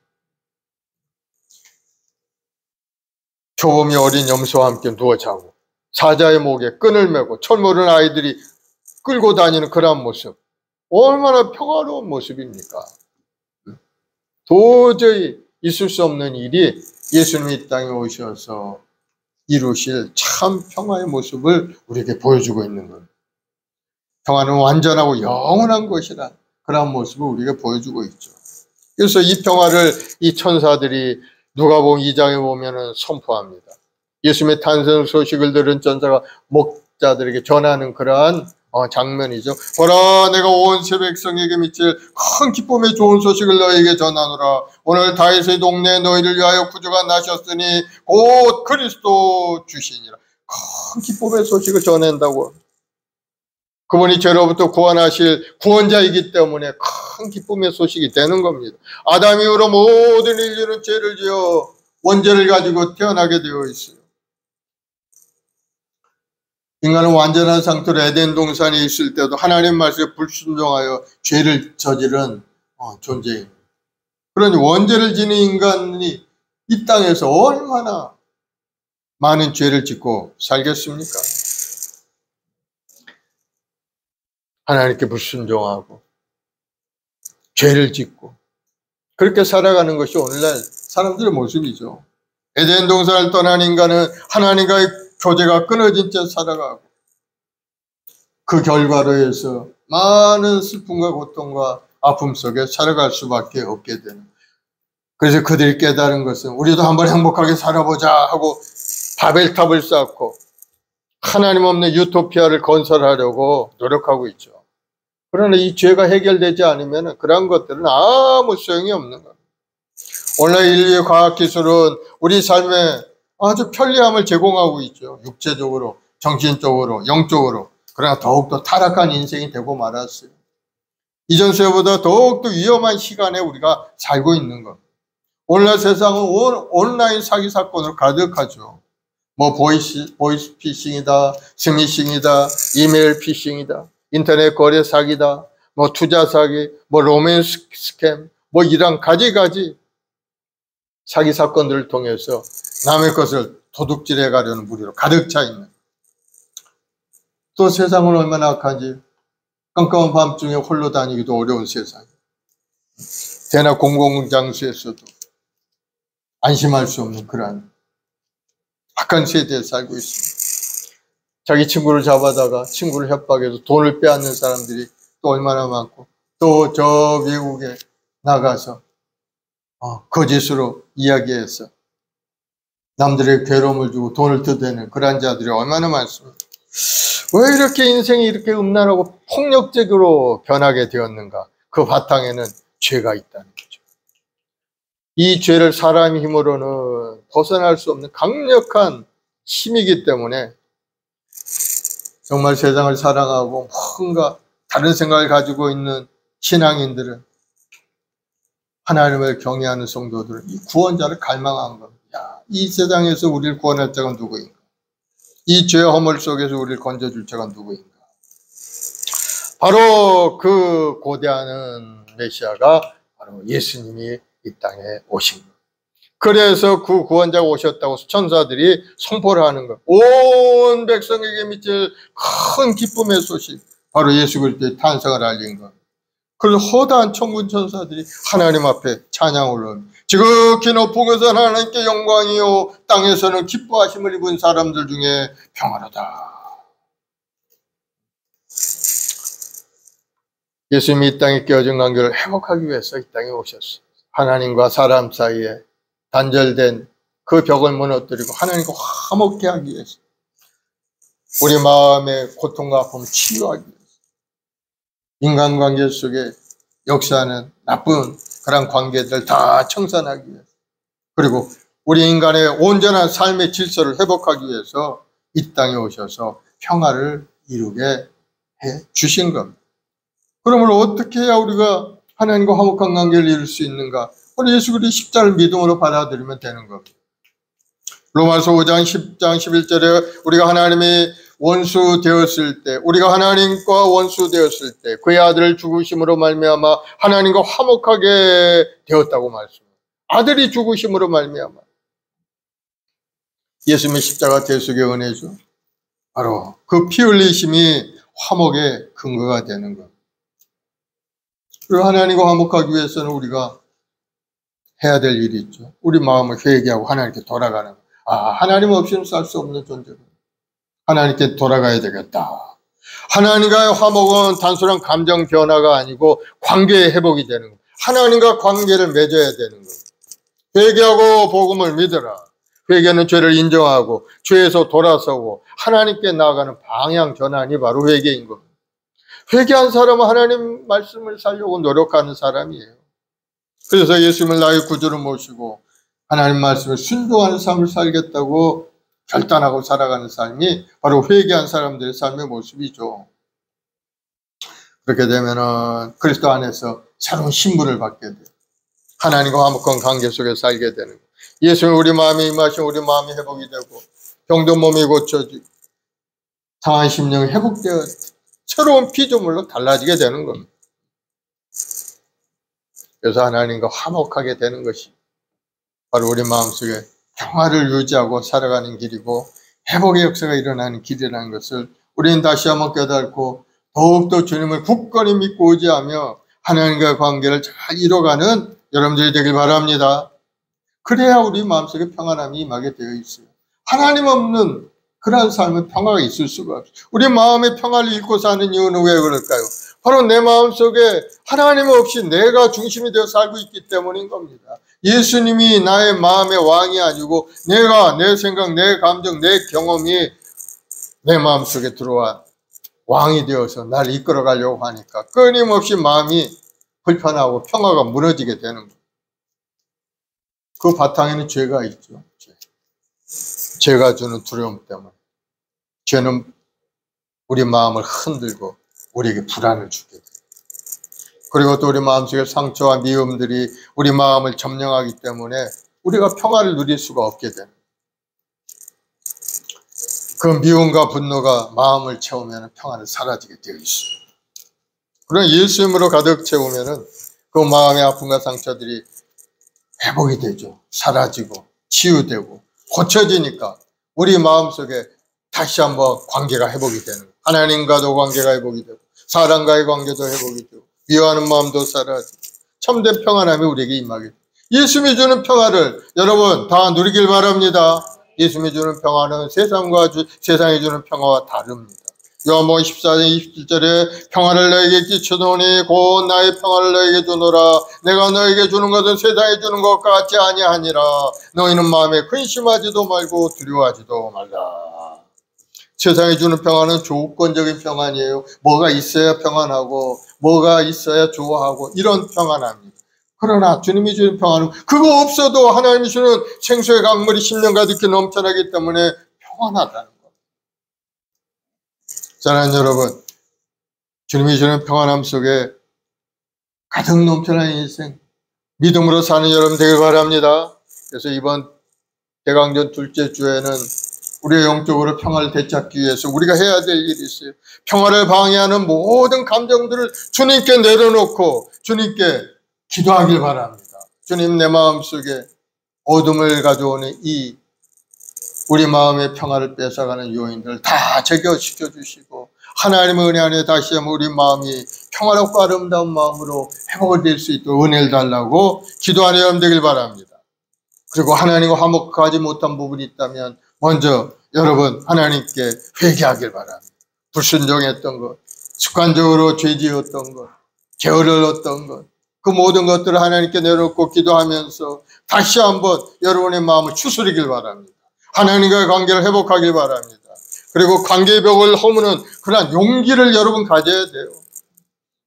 표범이 어린 염소와 함께 누워 자고 사자의 목에 끈을 메고 철모른 아이들이 끌고 다니는 그런 모습. 얼마나 평화로운 모습입니까? 도저히 있을 수 없는 일이 예수님이 이 땅에 오셔서 이루실 참 평화의 모습을 우리에게 보여주고 있는 겁니다. 평화는 완전하고 영원한 것이라 그런 모습을 우리에게 보여주고 있죠. 그래서 이 평화를 이 천사들이 누가복음 2장에 보면은 선포합니다. 예수님의 탄생 소식을 들은 천사가 목자들에게 전하는 그러한 장면이죠. 보라, 내가 온 백성에게 미칠 큰 기쁨의 좋은 소식을 너희에게 전하노라. 오늘 다윗의 동네에 너희를 위하여 구주가 나셨으니 곧 그리스도 주시니라. 큰 기쁨의 소식을 전한다고. 그분이 죄로부터 구원하실 구원자이기 때문에 큰 기쁨의 소식이 되는 겁니다. 아담 이후로 모든 인류는 죄를 지어 원죄를 가지고 태어나게 되어 있어요. 인간은 완전한 상태로 에덴 동산에 있을 때도 하나님 말씀에 불순종하여 죄를 저지른 존재입니다. 그러니 원죄를 지는 인간이 이 땅에서 얼마나 많은 죄를 짓고 살겠습니까? 하나님께 불순종하고 죄를 짓고 그렇게 살아가는 것이 오늘날 사람들의 모습이죠. 에덴 동산을 떠난 인간은 하나님과의 교제가 끊어진 채 살아가고 그 결과로 해서 많은 슬픔과 고통과 아픔 속에 살아갈 수밖에 없게 되는. 그래서 그들이 깨달은 것은 우리도 한번 행복하게 살아보자 하고 바벨탑을 쌓고 하나님 없는 유토피아를 건설하려고 노력하고 있죠. 그러나 이 죄가 해결되지 않으면 그런 것들은 아무 소용이 없는 겁니다. 오늘 인류의 과학기술은 우리 삶에 아주 편리함을 제공하고 있죠. 육체적으로, 정신적으로, 영적으로. 그러나 더욱더 타락한 인생이 되고 말았어요. 이전 세보다 더욱더 위험한 시간에 우리가 살고 있는 겁니다. 오늘날 세상은 온라인 사기 사건으로 가득하죠. 뭐 보이스 피싱이다, 스미싱이다, 이메일 피싱이다, 인터넷 거래 사기다, 뭐 투자 사기, 뭐 로맨스 스캠, 뭐 이런 가지가지 사기 사건들을 통해서 남의 것을 도둑질해 가려는 무리로 가득 차 있는. 또 세상은 얼마나 악한지 깜깜한 밤중에 홀로 다니기도 어려운 세상. 대나 공공장소에서도 안심할 수 없는 그러한 악한 세대에 살고 있습니다. 자기 친구를 잡아다가 친구를 협박해서 돈을 빼앗는 사람들이 또 얼마나 많고 또 저 미국에 나가서 거짓으로 이야기해서 남들에게 괴로움을 주고 돈을 뜯어내는 그런 자들이 얼마나 많습니다. 왜 이렇게 인생이 이렇게 음란하고 폭력적으로 변하게 되었는가? 그 바탕에는 죄가 있다는 거죠. 이 죄를 사람의 힘으로는 벗어날 수 없는 강력한 힘이기 때문에 정말 세상을 사랑하고 뭔가 다른 생각을 가지고 있는 신앙인들은 하나님을 경외하는 성도들은 이 구원자를 갈망한 겁니다. 이 세상에서 우리를 구원할 자가 누구인가? 이 죄의 허물 속에서 우리를 건져줄 자가 누구인가? 바로 그 고대하는 메시아가 바로 예수님이 이 땅에 오신 것. 그래서 그 구원자가 오셨다고 천사들이 선포를 하는 것. 온 백성에게 미칠 큰 기쁨의 소식. 바로 예수 그리스도의 탄생을 알린 것. 그래서 허다한 천군 천사들이 하나님 앞에 찬양을 올려 지극히 높은 것은 하나님께 영광이요 땅에서는 기뻐하심을 입은 사람들 중에 평안하다. 예수님이 이 땅에 깨어진 관계를 회복하기 위해서 이 땅에 오셨어요. 하나님과 사람 사이에 단절된 그 벽을 무너뜨리고 하나님과 화목케 하기 위해서, 우리 마음의 고통과 아픔을 치유하기 위해서, 인간관계 속에 역사하는 나쁜 그런 관계들 다 청산하기 위해서, 그리고 우리 인간의 온전한 삶의 질서를 회복하기 위해서 이 땅에 오셔서 평화를 이루게 해 주신 겁니다. 그러면 어떻게 해야 우리가 하나님과 화목한 관계를 이룰 수 있는가? 우리 예수 그리스도의 십자를 믿음으로 받아들이면 되는 겁니다. 로마서 5장 10장 11절에 우리가 하나님의 원수 되었을 때, 우리가 하나님과 원수 되었을 때 그의 아들을 죽으심으로 말미암아 하나님과 화목하게 되었다고 말씀합니다. 아들이 죽으심으로 말미암아. 예수님의 십자가 대속의 은혜죠. 바로 그 피 흘리심이 화목의 근거가 되는 것. 그리고 하나님과 화목하기 위해서는 우리가 해야 될 일이 있죠. 우리 마음을 회개하고 하나님께 돌아가는 것. 하나님 없이는 살 수 없는 존재입니다. 하나님께 돌아가야 되겠다. 하나님과의 화목은 단순한 감정 변화가 아니고 관계의 회복이 되는 것. 하나님과 관계를 맺어야 되는 것. 회개하고 복음을 믿어라. 회개는 죄를 인정하고 죄에서 돌아서고 하나님께 나아가는 방향 전환이 바로 회개인 겁니다. 회개한 사람은 하나님 말씀을 살려고 노력하는 사람이에요. 그래서 예수님을 나의 구주로 모시고 하나님 말씀을 순종하는 삶을 살겠다고 결단하고 살아가는 삶이 바로 회개한 사람들의 삶의 모습이죠. 그렇게 되면은 그리스도 안에서 새로운 신분을 받게 돼요. 하나님과 화목한 관계 속에 살게 되는 거예요. 예수님 우리 마음에 임하시면 우리 마음이 회복이 되고 병든 몸이 고쳐지고 상한 심령이 회복되어 새로운 피조물로 달라지게 되는 겁니다. 그래서 하나님과 화목하게 되는 것이 바로 우리 마음속에 평화를 유지하고 살아가는 길이고 회복의 역사가 일어나는 길이라는 것을 우리는 다시 한번 깨닫고 더욱더 주님을 굳건히 믿고 의지하며 하나님과의 관계를 잘 이뤄가는 여러분들이 되길 바랍니다. 그래야 우리 마음속에 평안함이 임하게 되어 있어요. 하나님 없는 그러한 삶은 평화가 있을 수가 없어요. 우리 마음의 평화를 잃고 사는 이유는 왜 그럴까요? 바로 내 마음속에 하나님 없이 내가 중심이 되어 살고 있기 때문인 겁니다. 예수님이 나의 마음의 왕이 아니고 내가, 내 생각, 내 감정, 내 경험이 내 마음속에 들어와 왕이 되어서 나를 이끌어 가려고 하니까 끊임없이 마음이 불편하고 평화가 무너지게 되는 거예요. 그 바탕에는 죄가 있죠. 죄가 주는 두려움 때문에. 죄는 우리 마음을 흔들고 우리에게 불안을 주게 돼요. 그리고 또 우리 마음속에 상처와 미움들이 우리 마음을 점령하기 때문에 우리가 평화를 누릴 수가 없게 됩니다. 그 미움과 분노가 마음을 채우면 평화는 사라지게 되어 있어요. 그러나 예수님으로 가득 채우면 그 마음의 아픔과 상처들이 회복이 되죠. 사라지고 치유되고 고쳐지니까 우리 마음속에 다시 한번 관계가 회복이 되는 거예요. 하나님과도 관계가 회복이 되고 사람과의 관계도 회복이 되고 미워하는 마음도 사라지고 참된 평안함이 우리에게 임하게 돼요. 예수님이 주는 평화를 여러분 다 누리길 바랍니다. 예수님이 주는 평화는 세상이 주는 평화와 다릅니다. 요한복음 14장 27절에 평화를 너에게 끼쳐노니 곧 나의 평화를 너에게 주노라. 내가 너에게 주는 것은 세상에 주는 것 같지 아니하니라. 너희는 마음에 근심하지도 말고 두려워하지도 말라. 세상에 주는 평화는 조건적인 평안이에요. 뭐가 있어야 평안하고 뭐가 있어야 좋아하고 이런 평안합니다. 그러나 주님이 주는 평안은 그거 없어도 하나님이 주는 생수의 강물이 10년 가득히 넘쳐나기 때문에 평안하다는 겁니다. 사랑하는 여러분, 주님이 주는 평안함 속에 가득 넘쳐나는 인생 믿음으로 사는 여러분 되길 바랍니다. 그래서 이번 대강전 둘째 주에는 우리의 영적으로 평화를 되찾기 위해서 우리가 해야 될 일이 있어요. 평화를 방해하는 모든 감정들을 주님께 내려놓고 주님께 기도하길 바랍니다. 주님, 내 마음속에 어둠을 가져오는 이 우리 마음의 평화를 뺏어가는 요인들을 다 제거시켜 주시고 하나님의 은혜 안에 다시 한번 우리 마음이 평화롭고 아름다운 마음으로 회복을 될 수 있도록 은혜를 달라고 기도하는 여러분 되길 바랍니다. 그리고 하나님과 화목하지 못한 부분이 있다면 먼저 여러분 하나님께 회개하길 바랍니다. 불순종했던 것, 습관적으로 죄지었던 것, 게으르었던 것, 그 모든 것들을 하나님께 내놓고 기도하면서 다시 한번 여러분의 마음을 추스리길 바랍니다. 하나님과의 관계를 회복하길 바랍니다. 그리고 관계의 벽을 허무는 그러한 용기를 여러분 가져야 돼요.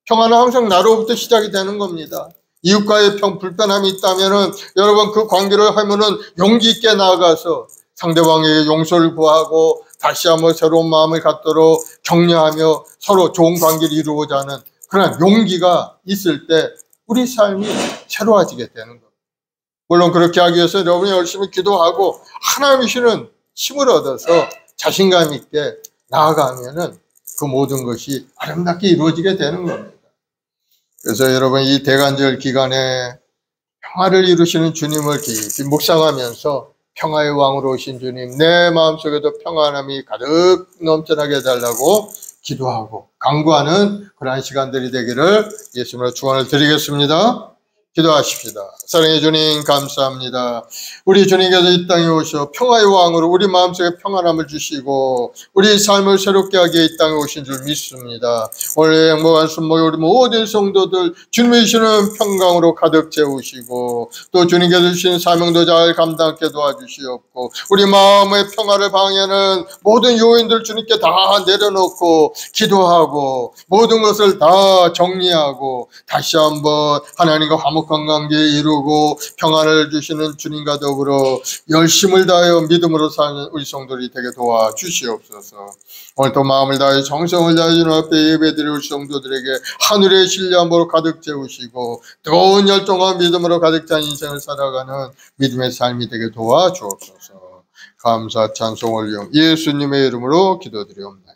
평화는 항상 나로부터 시작이 되는 겁니다. 이웃과의 불편함이 있다면 여러분 그 관계를 허무는 용기 있게 나아가서 상대방에게 용서를 구하고 다시 한번 새로운 마음을 갖도록 격려하며 서로 좋은 관계를 이루고자 하는 그런 용기가 있을 때 우리 삶이 새로워지게 되는 겁니다. 물론 그렇게 하기 위해서 여러분이 열심히 기도하고 하나님이 주시는 힘을 얻어서 자신감 있게 나아가면은 그 모든 것이 아름답게 이루어지게 되는 겁니다. 그래서 여러분 이 대간절 기간에 평화를 이루시는 주님을 깊이 묵상하면서 평화의 왕으로 오신 주님, 내 마음속에도 평안함이 가득 넘쳐나게 해달라고 기도하고 간구하는 그러한 시간들이 되기를 예수님으로 축원을 드리겠습니다. 기도하십시다. 사랑의 주님 감사합니다. 우리 주님께서 이 땅에 오셔 평화의 왕으로 우리 마음속에 평안함을 주시고 우리 삶을 새롭게 하기에 이 땅에 오신 줄 믿습니다. 오늘 행복한 순모의 우리 모든 성도들 주님이 주시는 평강으로 가득 채우시고 또 주님께서 주신 사명도 잘 감당하게 도와주시옵고 우리 마음의 평화를 방해하는 모든 요인들 주님께 다 내려놓고 기도하고 모든 것을 다 정리하고 다시 한번 하나님과 화목한 관계에 이루고 평안을 주시는 주님과 더불어 열심을 다하여 믿음으로 사는 우리 성도들이 되게 도와주시옵소서. 오늘 또 마음을 다해 정성을 다해 주님 앞에 예배드릴 우리 성도들에게 하늘의 신뢰함으로 가득 채우시고 뜨거운 열정과 믿음으로 가득 찬 인생을 살아가는 믿음의 삶이 되게 도와주옵소서. 감사 찬송 올려 예수님의 이름으로 기도드리옵나이다.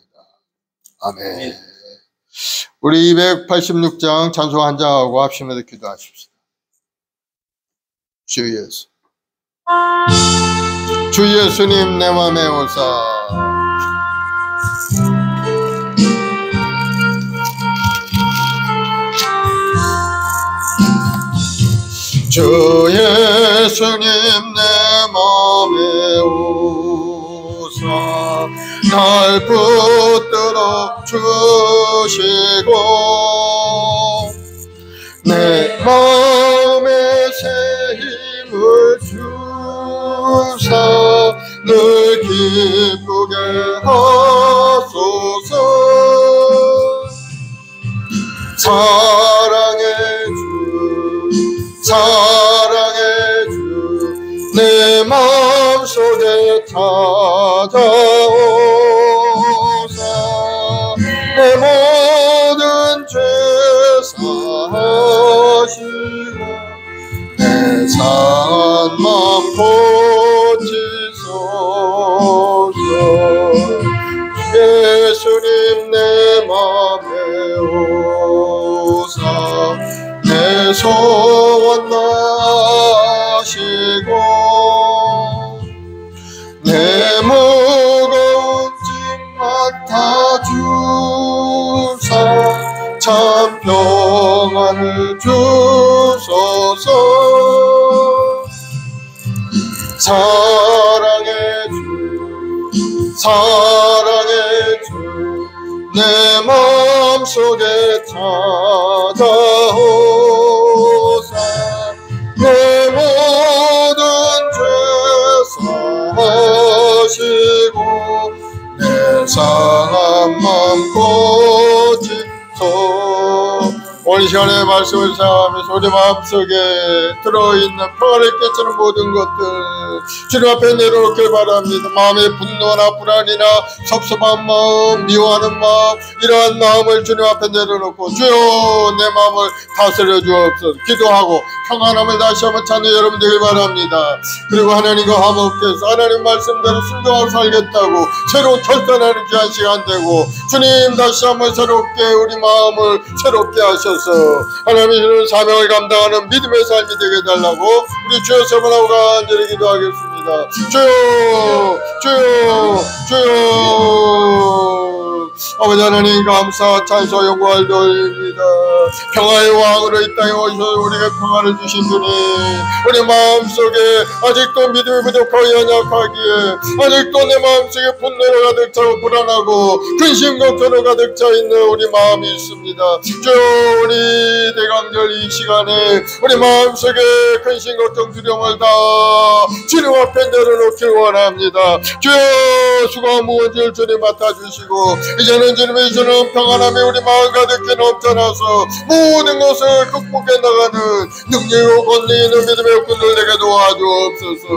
아멘. 우리 286장 찬송 한 장하고 합심해서 기도하십시다. 주 예수, 주 예수님 내 맘에 오사 주 예수님 내 맘에 오사 날 붙들어 주시고 내 마음에 새 힘을 주사 늘 기쁘게 하소서. 사랑의 주 사랑의 주 내 마음속에 찾아오사 내 모든 죄 사하시고 내 상한 마음 고치소서. 예수님 내 맘에 오사 내 소원 나시고 내 무거운 짐 맡아주사 참 평안을 주소서. 사랑의 주 사랑의 주 내 마음속에 찾아오사 내 모든 죄 사하시고 내 상한 마음 고치소. 오늘 오늘 시간에 말씀을 사용하면서 우리 마음속에 들어있는 평화를 깨치는 모든 것들 주님 앞에 내려놓길 바랍니다. 마음의 분노나 불안이나 섭섭한 마음, 미워하는 마음, 이러한 마음을 주님 앞에 내려놓고 주여 내 마음을 다스려 주옵소서. 기도하고 평안함을 다시 한번 찾는 여러분 되길 바랍니다. 그리고 하나님과 화목해서 하나님 말씀대로 순종하고 살겠다고 새로 결단하는 귀한 시간 되고 주님 다시 한번 새롭게 우리 마음을 새롭게 하셔서 하나님이 주는 사명을 감당하는 믿음의 삶이 되게 해달라고 우리 주여 세번하고 간절히 기도하겠습니다. 주여 주여 주여. 아버지 하나님 감사 찬송 영광을 돌립니다. 평화의 왕으로 이 땅에 오셔서 우리에게 평화를 주신 주님, 우리 마음속에 아직도 믿음이 부족하고 연약하기에 아직도 내 마음속에 분노로 가득 차고 불안하고 근심 걱정으로 가득 차 있는 우리 마음이 있습니다. 주여 우리 대강절 이 시간에 우리 마음속에 근심 걱정 두려움을 다 주님 앞에 내려놓길 원합니다. 주여 수고와 무거운 주님 맡아주시고 이제는 주님의 주는 평안함이 우리 마음 가득히 넘쳐나서 모든 것을 극복해 나가는 능력이고 권능이 있는 믿음의꾼들 되게 도와주옵소서.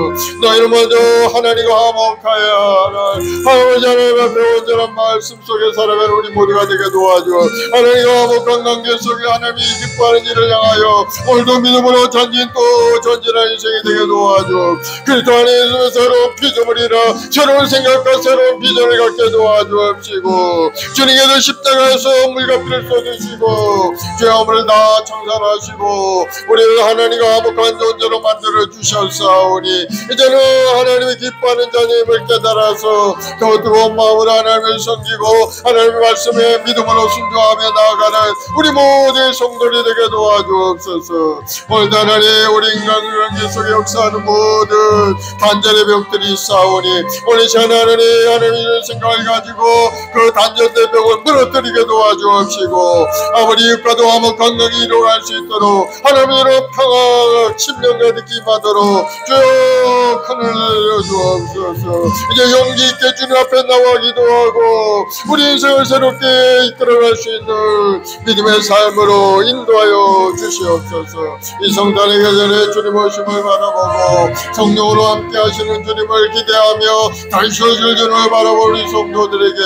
너희는 먼저 하나님과 화목하여 아버지 하나님 앞에 온전한 말씀 속에 살아가는 우리 모두가 되게 도와주어 하나님과 화목한 관계 속에 하나님이 기뻐하는 일을 향하여 오늘도 믿음으로 전진 또 전진하는 인생이 되게 도와주어 그리스도 안에서 새로운 피조물이라 새로운 생각과 새로운 비전을 갖게 도와주옵시고 주님께서 십자가에서 물값을 쏟으시고 죄악을 다 청산하시고 우리를 하나님과 화목한 존재로 만들어 주셨사오니 이제는 하나님이 기뻐하는 자님을 깨달아서 더 뜨거운 마음으로 하나님을 섬기고 하나님의 말씀에 믿음으로 순종하며 나아가는 우리 모든 성도들이 되게 도와주옵소서. 오늘도 하나님 우리 인간관계 속에 역사하는 모든 단절의 병들이 있사오니 오늘 시간에 하나님의 생각을 가지고 그 단절의 병을 무너뜨리게 도와주옵시고 아버지 이웃과도 화목한 관계 이루어갈 수 있도록 하나님의 평화 심령 가득히 받도록 주여 큰을 내려주옵소서. 이제 용기 있게 주님 앞에 나와 기도하고 우리 인생을 새롭게 이끌어갈 수 있는 믿음의 삶으로 인도하여 주시옵소서. 이 성단의 계절에 주님 오심을 바라보고 성령으로 함께 하시는 주님을 기대하며 다시 오실 주님을 바라보는 성도들에게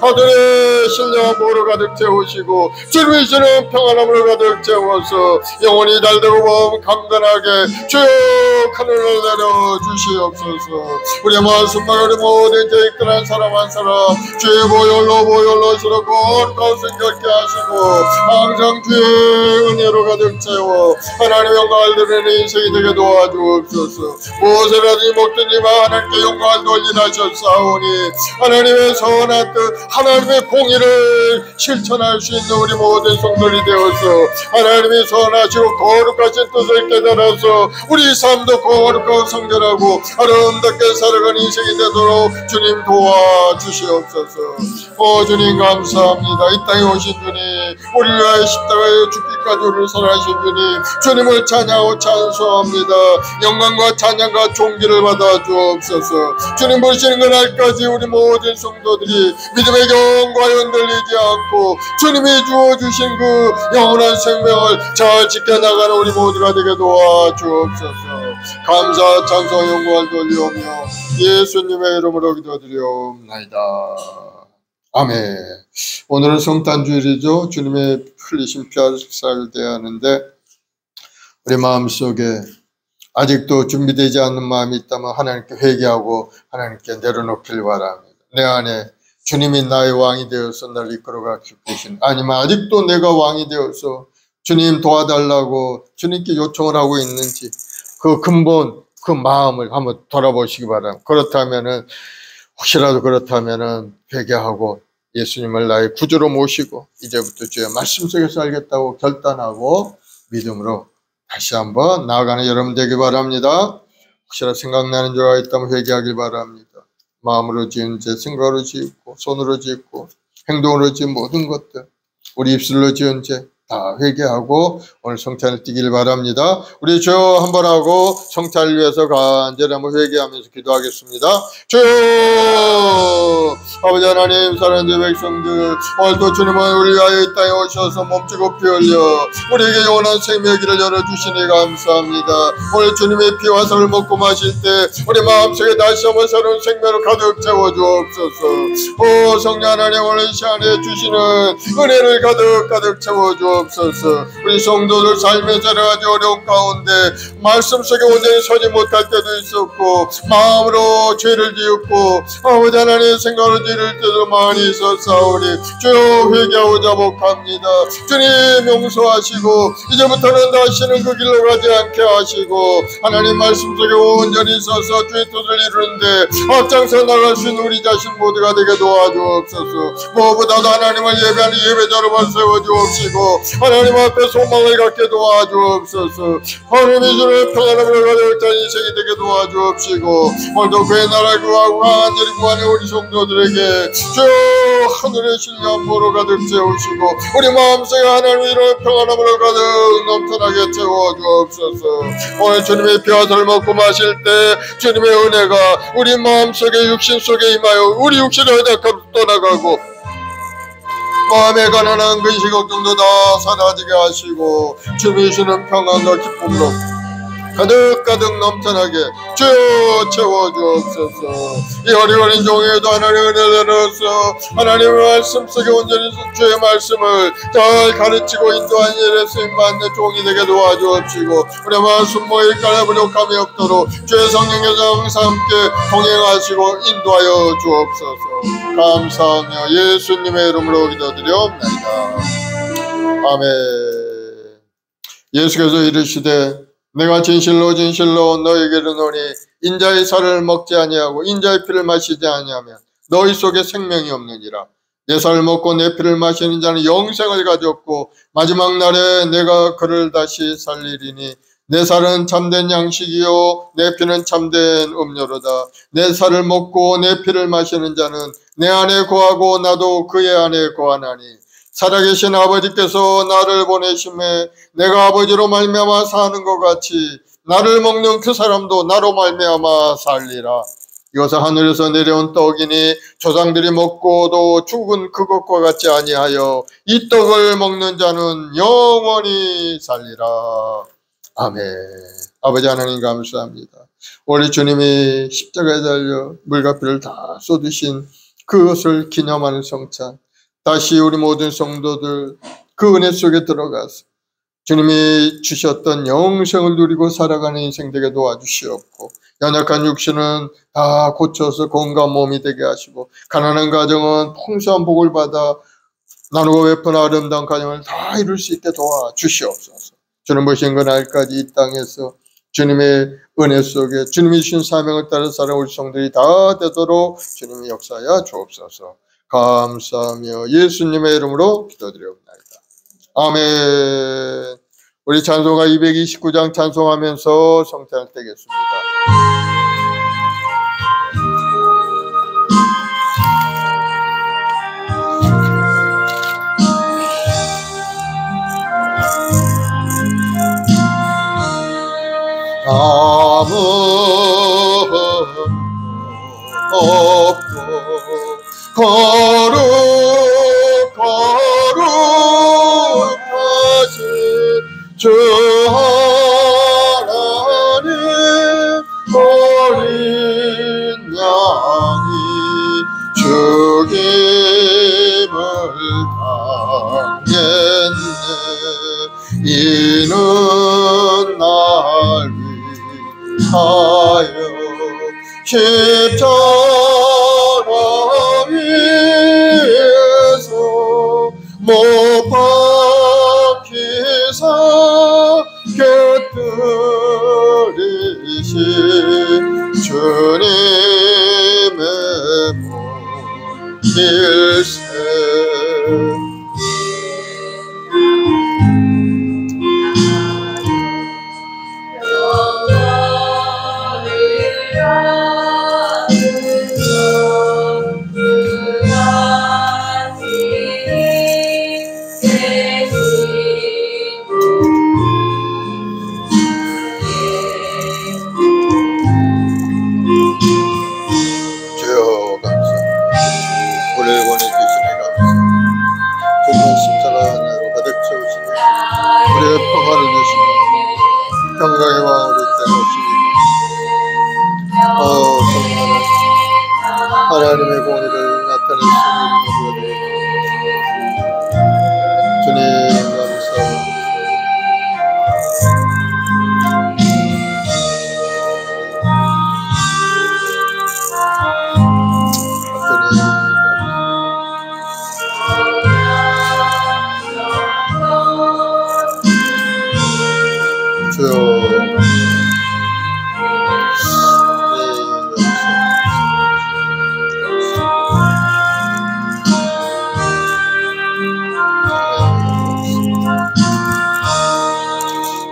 하늘의 신령한 보호로 가득 채우시고 주님의 주는 평안함으로 가득 채워서 영원히 달되고 강건하게 주여 하늘을 내려 주시옵소서. 우리 말씀과 우리 모든 죄 이끌한 사람 한 사람 주의 보혈로 서로 거룩하고 생각게 하시고 항상 주의 은혜로 가득 채워 하나님의 영광을 드리는 인생이 되게 도와주옵소서. 무엇을 하든지 먹든지만 하나님께 영광을 돌리라셨사오니 하나님의 선한 뜻 하나님의 공의를 실천할 수 있는 우리 모든 성도들이 되어서 하나님이 선하시고 거룩하신 뜻을 깨달아서 우리 삶도 거룩하고 성결하고 아름답게 살아가는 인생이 되도록 주님 도와주시옵소서. 주님 감사합니다. 이 땅에 오신 주님 우리를 위하여 십자가에 죽기까지 우리를 사랑하신 주님 주님을 찬양하고 찬송합니다. 영광과 찬양과 존귀를 받아 주옵소서. 주님 보시는 그날까지 우리 모든 성도들이 믿음의 영광에 흔들리지 않고 주님이 주어주신 그 영원한 생명을 잘 지켜나가는 우리 모두가 되게 도와주옵소서. 감사 찬송 영광을 돌리오며 예수님의 이름으로 기도드리옵나이다. 아멘. 오늘은 성탄주일이죠. 주님의 흘리신 피를 대하는데 우리 마음속에 아직도 준비되지 않는 마음이 있다면 하나님께 회개하고 하나님께 내려놓길 바랍니다. 내 안에 주님이 나의 왕이 되어서 나를 이끌어가 계신 아니면 아직도 내가 왕이 되어서 주님 도와달라고 주님께 요청을 하고 있는지 그 근본 그 마음을 한번 돌아보시기 바랍니다. 그렇다면은 혹시라도 그렇다면은 회개하고 예수님을 나의 구주로 모시고 이제부터 주의 말씀 속에 살겠다고 결단하고 믿음으로 다시 한번 나아가는 여러분 되길 바랍니다. 혹시라도 생각나는 죄가 있다면 회개하길 바랍니다. 마음으로 지은 죄, 생각으로 짓고 손으로 짓고 행동으로 지은 모든 것들, 우리 입술로 지은 죄 다 회개하고 오늘 성찬을 띠길 바랍니다. 우리 주 한번 하고 성찬을 위해서 간절히 한번 회개하면서 기도하겠습니다. 주 아버지 하나님, 사랑하는 백성들, 오늘도 주님은 우리 위하여 이 땅에 오셔서 몸지고 피 흘려 우리에게 영원한 생명의 길을 열어주시니 감사합니다. 오늘 주님의 피와 살을 먹고 마실 때 우리 마음속에 다시 한번 새로운 생명을 가득 채워주옵소서. 오 성령 하나님, 오늘 이 시간에 주시는 은혜를 가득 채워주옵소서. 우리 성도들 삶에 살아가지 어려운 가운데 말씀 속에 온전히 서지 못할 때도 있었고 마음으로 죄를 지었고 아버지 하나님 생각으로 지을 때도 많이 있었사오니 주여 회개하고 자복합니다. 주님 용서하시고 이제부터는 다시는 그 길로 가지 않게 하시고 하나님 말씀 속에 온전히 서서 주의 뜻을 이루는데 앞장서 나갈 수 있는 우리 자신 모두가 되게 도와주옵소서. 무엇보다도 하나님을 예배하는 예배자로 세워주옵시고 하나님 앞에 소망을 갖게 도와주옵소서. 하나님이 주는 평안함을 가져올 자 인생이 되게 도와주옵시고 오늘도 그의 나라 구하고 간절히 구하는 우리 성도들에게 주여 하늘의 신령함으로 가득 채우시고 우리 마음속에 하나님의 이런 평안함으로 가득 넘쳐나게 채워주옵소서. 오늘 주님의 피와 살을 먹고 마실 때 주님의 은혜가 우리 마음속에 육신 속에 임하여 우리 육신의 허약함 떠나가고 마음에 가난한 근심 걱정도 다 사라지게 하시고 주님이 주는 평안과 기쁨으로 가득 넘쳐나게 주여 채워주옵소서. 이 어려운 종에도 하나님의 은혜로서 하나님의 말씀 속에 온전히 주의 말씀을 잘 가르치고 인도한 일에 쓰임받는 종이 되게 도와주옵시고 우리 말씀 모일까지 부족함이 없도록 주의 성령께서 항상 함께 동행하시고 인도하여 주옵소서. 감사하며 예수님의 이름으로 기도드리옵나이다. 아멘. 예수께서 이르시되 내가 진실로 너에게 이르노니 인자의 살을 먹지 아니하고 인자의 피를 마시지 아니하면 너희 속에 생명이 없느니라. 내 살을 먹고 내 피를 마시는 자는 영생을 가졌고 마지막 날에 내가 그를 다시 살리리니 내 살은 참된 양식이요 내 피는 참된 음료로다. 내 살을 먹고 내 피를 마시는 자는 내 안에 거하고 나도 그의 안에 거하나니 살아계신 아버지께서 나를 보내심에 내가 아버지로 말미암아 사는 것 같이 나를 먹는 그 사람도 나로 말미암아 살리라. 이것은 하늘에서 내려온 떡이니 조상들이 먹고도 죽은 그것과 같지 아니하여 이 떡을 먹는 자는 영원히 살리라. 아멘. 아버지 하나님 감사합니다. 우리 주님이 십자가에 달려 물과 피를 다 쏟으신 그것을 기념하는 성찬, 다시 우리 모든 성도들 그 은혜 속에 들어가서 주님이 주셨던 영생을 누리고 살아가는 인생 되게 도와주시옵고 연약한 육신은 다 고쳐서 건강한 몸이 되게 하시고 가난한 가정은 풍성한 복을 받아 나누고 베푸는 아름다운 가정을 다 이룰 수 있게 도와주시옵소서. 주님 보신 그날까지 이 땅에서 주님의 은혜 속에 주님이 주신 사명을 따라 살아온 우리 성들이 다 되도록 주님이 역사하여 주옵소서. 감사하며 예수님의 이름으로 기도드리옵나이다. 아멘. 우리 찬송가 229장 찬송하면서 성찬을 떼겠습니다. 아무 없고 거룩하신 주 하나님 어린 양이 죽임을 당했네. 이는 날 위하여 십자가 위에서 못 박히사 곁들이신 주님의 몸 일세 하나님의 공의를 나타낼 수 있는 주님 감사합니다.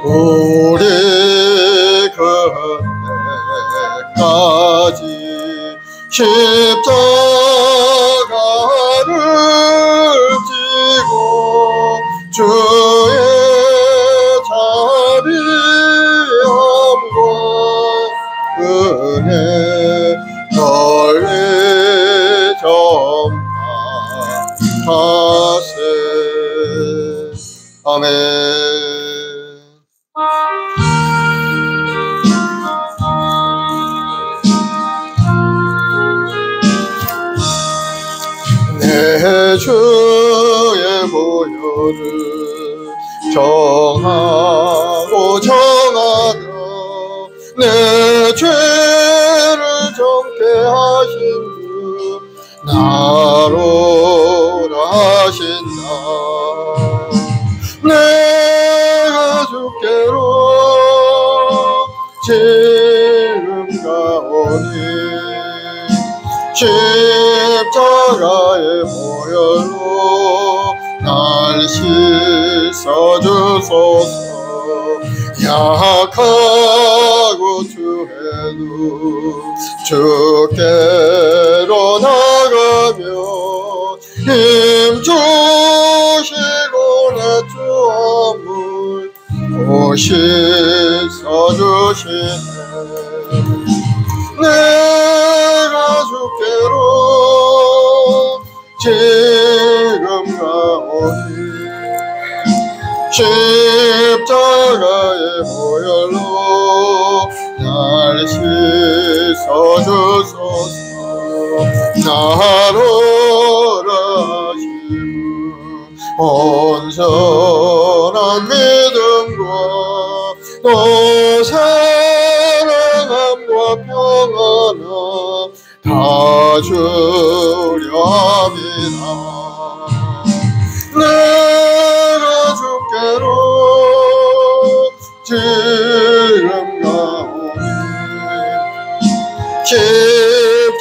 우리 그때까지 십자가를 지고 주의 자비함과 은혜 널리 전파하세. 아멘. 내 주의 보혈을 정하고 정하다 내 죄를 정케 하신 주 나로 하신다. 내가 주께로 지금 가오니 십자가의 보혈로 날 씻어주소서. 약하고 주해도 주께로 나가며 힘주시고 내 주함을 씻어주시네. 내가 주께로 지금 가오니 십자가의 보혈로 날 씻어주소서. 나로 하심은 온전한 믿음과 또 사랑함과 평안함 다 주려 합니다. 내가 주께로 지금 가오니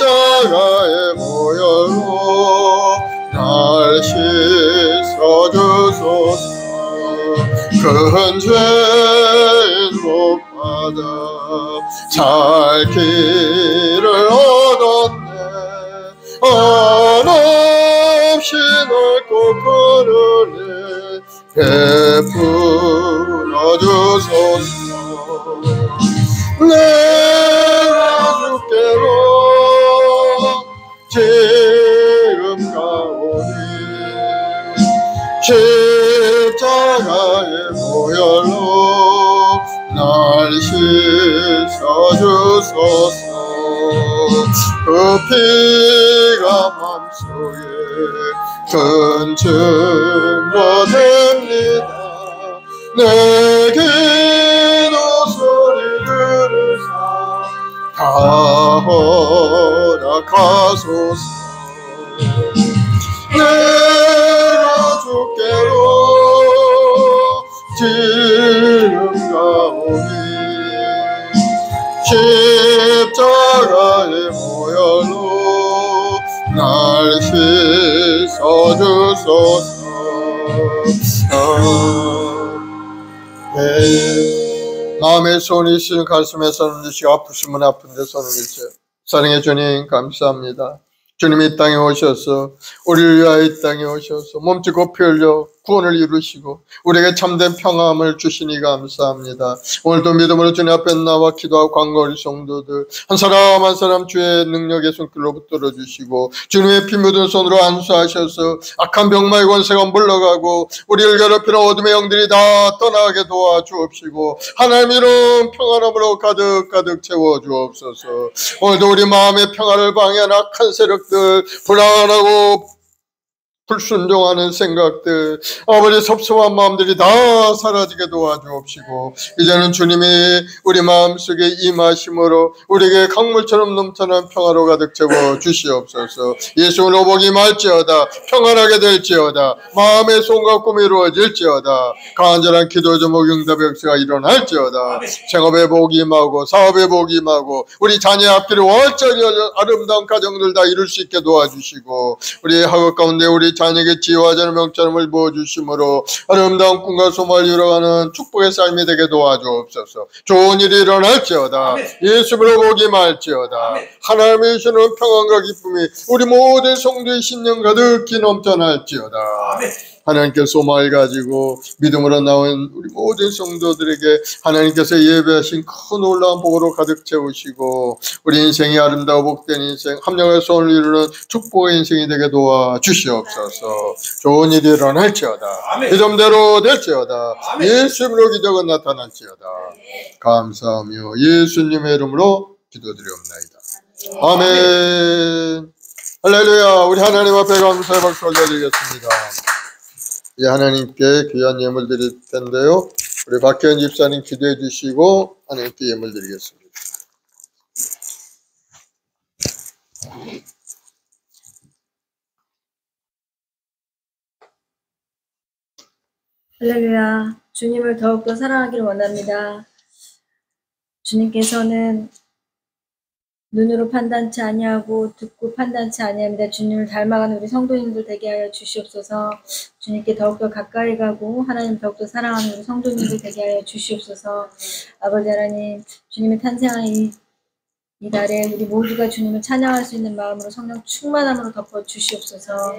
십자가의 보혈로 날 씻어주소서. 큰 죄인 못 받아 살 길을 얻었네. 한없이 넓고 큰 은혜 베풀어 주소서. 내가 주께로 지금 가오니 십자가의 보혈로 날 씻어주소서. 그 피가 맘속에 큰 증거 됩니다. 내 기도 소리 들으사 다 허락하소서. 내가 주께로 지금 가오니 십자가의 보혈로 날 씻어주소서. 마음에 손이 있으면 가슴에 손을 드시고 아프시면 아픈데 손을 드세요. 사랑의 주님 감사합니다. 주님이 이 땅에 오셔서 우리를 위하여 이 땅에 오셔서 몸짓고 피 흘려 구원을 이루시고 우리에게 참된 평안을 주시니 감사합니다. 오늘도 믿음으로 주님 앞에 나와 기도하고 간구하는 성도들 한 사람 한 사람 주의 능력의 손길로 붙들어 주시고 주님의 피 묻은 손으로 안수하셔서 악한 병마의 권세가 물러가고 우리를 괴롭히는 어둠의 영들이 다 떠나게 도와주옵시고 하나님 이름 평안함으로 가득 채워 주옵소서. 오늘도 우리 마음의 평안을 방해하는 악한 세력들, 불안하고 불순종하는 생각들, 아버지 섭섭한 마음들이 다 사라지게 도와주옵시고 이제는 주님이 우리 마음속에 임하심으로 우리에게 강물처럼 넘쳐난 평화로 가득 채워 주시옵소서. 예수로 복이 말지어다 평안하게 될지어다 마음의 소원과 꿈이 이루어질지어다 간절한 기도 제목 응답의 역사가 일어날지어다 생업의 복이 임하고 사업의 복이 임하고 우리 자녀의 앞길을 완전히 아름다운 가정들 다 이룰 수 있게 도와주시고 우리 학업 가운데 우리 자녀에게 지혜와 자는 명철을 부어주심으로 아름다운 꿈과 소망을 이루어가는 축복의 삶이 되게 도와주옵소서. 좋은 일이 일어날지어다 예수로 복이 말지어다 하나님의 주시는 평안과 기쁨이 우리 모든 성도의 신령 가득히 넘쳐날지어다. 하나님께 소망을 가지고 믿음으로 나온 우리 모든 성도들에게 하나님께서 예배하신 큰 놀라운 복으로 가득 채우시고 우리 인생이 아름다워 복된 인생 합력의 소원을 이루는 축복의 인생이 되게 도와주시옵소서. 좋은 일이 일어날지어다 믿음대로 될지어다 예수님으로 기적은 나타날지어다. 감사하며 예수님의 이름으로 기도드리옵나이다. 아멘. 할렐루야. 우리 하나님 앞에 감사의 박수 올려드리겠습니다. 이제 하나님께 귀한 예물 드릴 텐데요. 우리 박혜연 집사님 기도해 주시고 하나님께 예물 드리겠습니다. 할렐루야. 주님을 더욱더 사랑하기를 원합니다. 주님께서는 눈으로 판단치 아니하고 듣고 판단치 아니합니다. 주님을 닮아가는 우리 성도님들 되게 하여 주시옵소서. 주님께 더욱더 가까이 가고 하나님 더욱더 사랑하는 우리 성도님들 되게 하여 주시옵소서. 아버지 하나님, 주님의 탄생한 이 날에 우리 모두가 주님을 찬양할 수 있는 마음으로 성령 충만함으로 덮어 주시옵소서.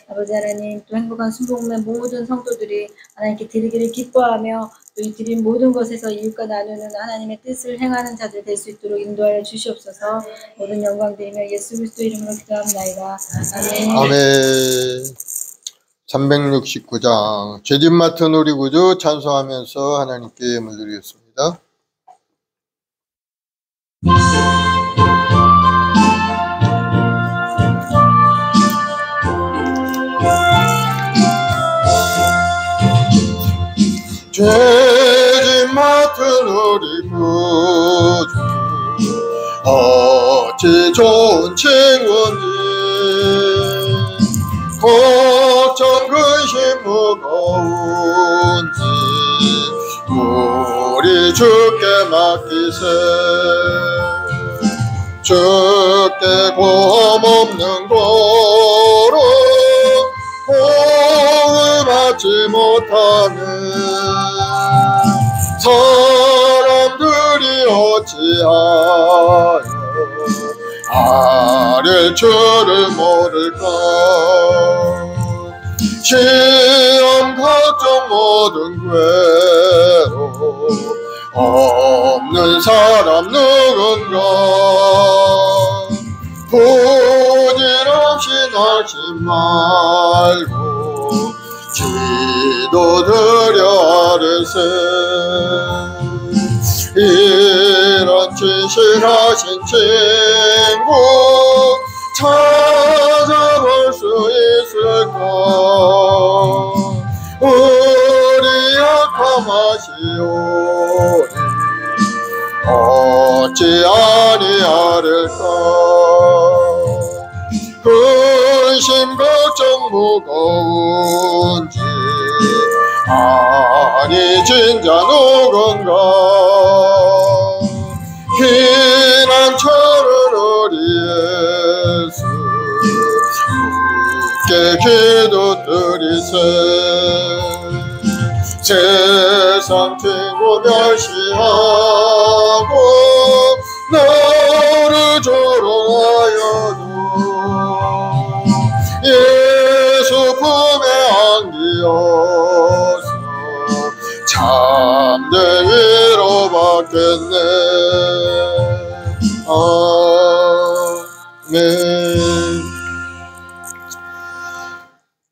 아버지 하나님, 또 행복한 순복음의 모든 성도들이 하나님께 드리기를 기뻐하며 또 이 드린 모든 것에서 이웃과 나누는 하나님의 뜻을 행하는 자들 될 수 있도록 인도하여 주시옵소서. 모든 영광 드리며 예수 그리스도 이름으로 기도합나이다. 아멘. 아멘. 369장 죄짐 맡은 우리 구주 찬송하면서 하나님께 예물 드리겠습니다. 죄짐 맡은 우리 구주 어찌 좋은 친구니 걱정 근심 무거운지 우리 주께 맡기세. 주께 고함없는 고로 고을 받지 못하는 사람들이 어찌하여 아를 줄을 모를까. 시험 걱정 모든 괴로 없는 사람 누군가. 부질없이 나지 말고 기도드려 아르세. 이런 진실하신 친구 찾아볼 수 있을까. 우리 약함하시오니 어찌 아니하를까. 근심 걱정 무거운지 아니 진짜 누군가. 피난처는 우리 예수 굳게 기도드리세. 세상 친구 멸시하고 너를 조롱하여도 예수 품에 안기어 받겠네. 아멘.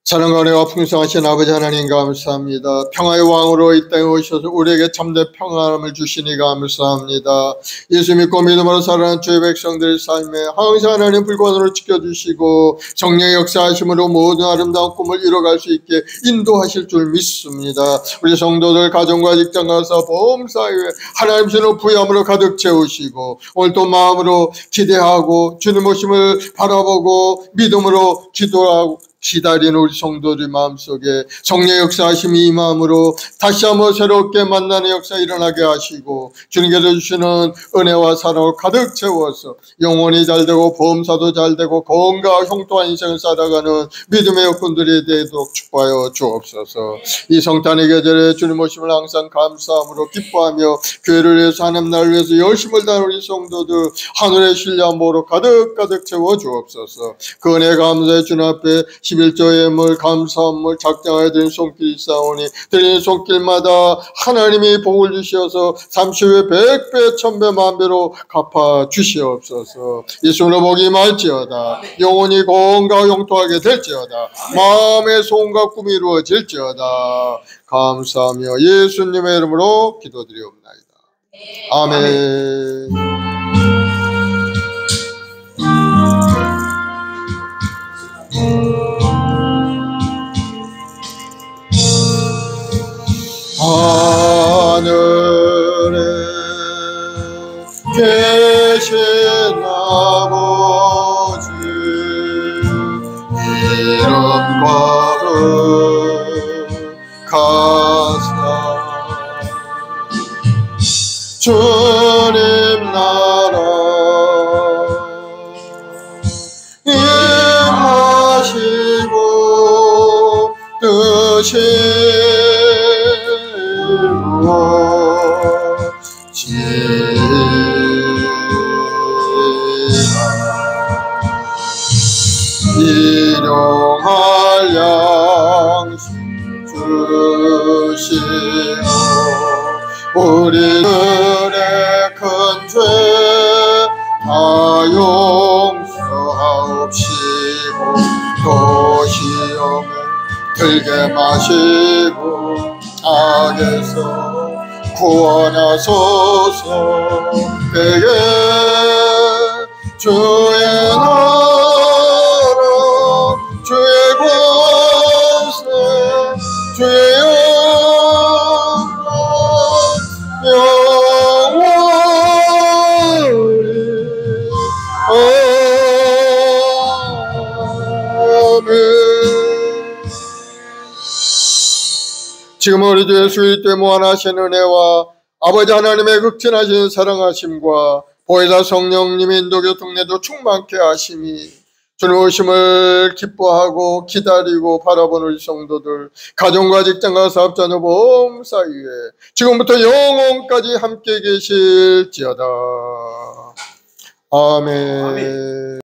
사랑과 은혜와 풍성하신 아버지 하나님 감사합니다. 평화의 왕으로 이 땅에 오셔서 우리에게 참된 평안함을 주시니 감사합니다. 예수 믿고 믿음으로 살아가는 주의 백성들의 삶에 항상 하나님 불관으로 지켜주시고 성령의 역사하심으로 모든 아름다운 꿈을 이뤄갈 수 있게 인도하실 줄 믿습니다. 우리 성도들 가정과 직장과 사업 보험사회 하나님 주는 부여함으로 가득 채우시고 오늘 또 마음으로 기대하고 주님 오심을 바라보고 믿음으로 기도하고 기다리는 우리 성도들 마음속에 성령의 역사하심이 임함으로 다시 한번 새롭게 만나는 역사 일어나게 하시고 주님께서 주시는 은혜와 사랑을 가득 채워서 영혼이 잘되고 보험사도 잘되고 건강하고 형통한 인생을 살아가는 믿음의 여건들이 되도록 축복하여 주옵소서. 이 성탄의 계절에 주님 오심을 항상 감사함으로 기뻐하며 교회를 위해서 하나님 나라를 위해서 열심을 다하는 우리 성도들 하늘의 신뢰함으로 가득 채워 주옵소서. 그 은혜 감사해 주님 앞에 11조의 물 감사함을 작정하여 드린 손길이 있사오니 드리는 손길마다 하나님이 복을 주시어서 30배 100배 1000배 만배로 갚아 주시옵소서. 예수로 복이 말지어다. 영혼이 건강하고 형통하게 될지어다. 마음의 소원과 꿈이 이루어질지어다. 감사하며 예수님의 이름으로 기도드리옵나이다. 아멘. 하늘에 계신 아버지 이름과 가사 주님 나라 임하시고 뜻이 일용할 양식 주시고 우리들의 큰 죄 다 용서하옵시고 또 시험에 들게 마시고 악에서 구원하소서. 그게 주의 나라 주의 권세 주의 영원히 아멘. 지금 우리 주 예수 그리스도의 무한하신 은혜와 아버지 하나님의 극진하신 사랑하심과 보혜사 성령님의 인도교 특례도 충만케 하심이 주님 오심을 기뻐하고 기다리고 바라보는 우리 성도들 가정과 직장과 사업자녀 보험 사이에 지금부터 영원까지 함께 계실지어다. 아멘.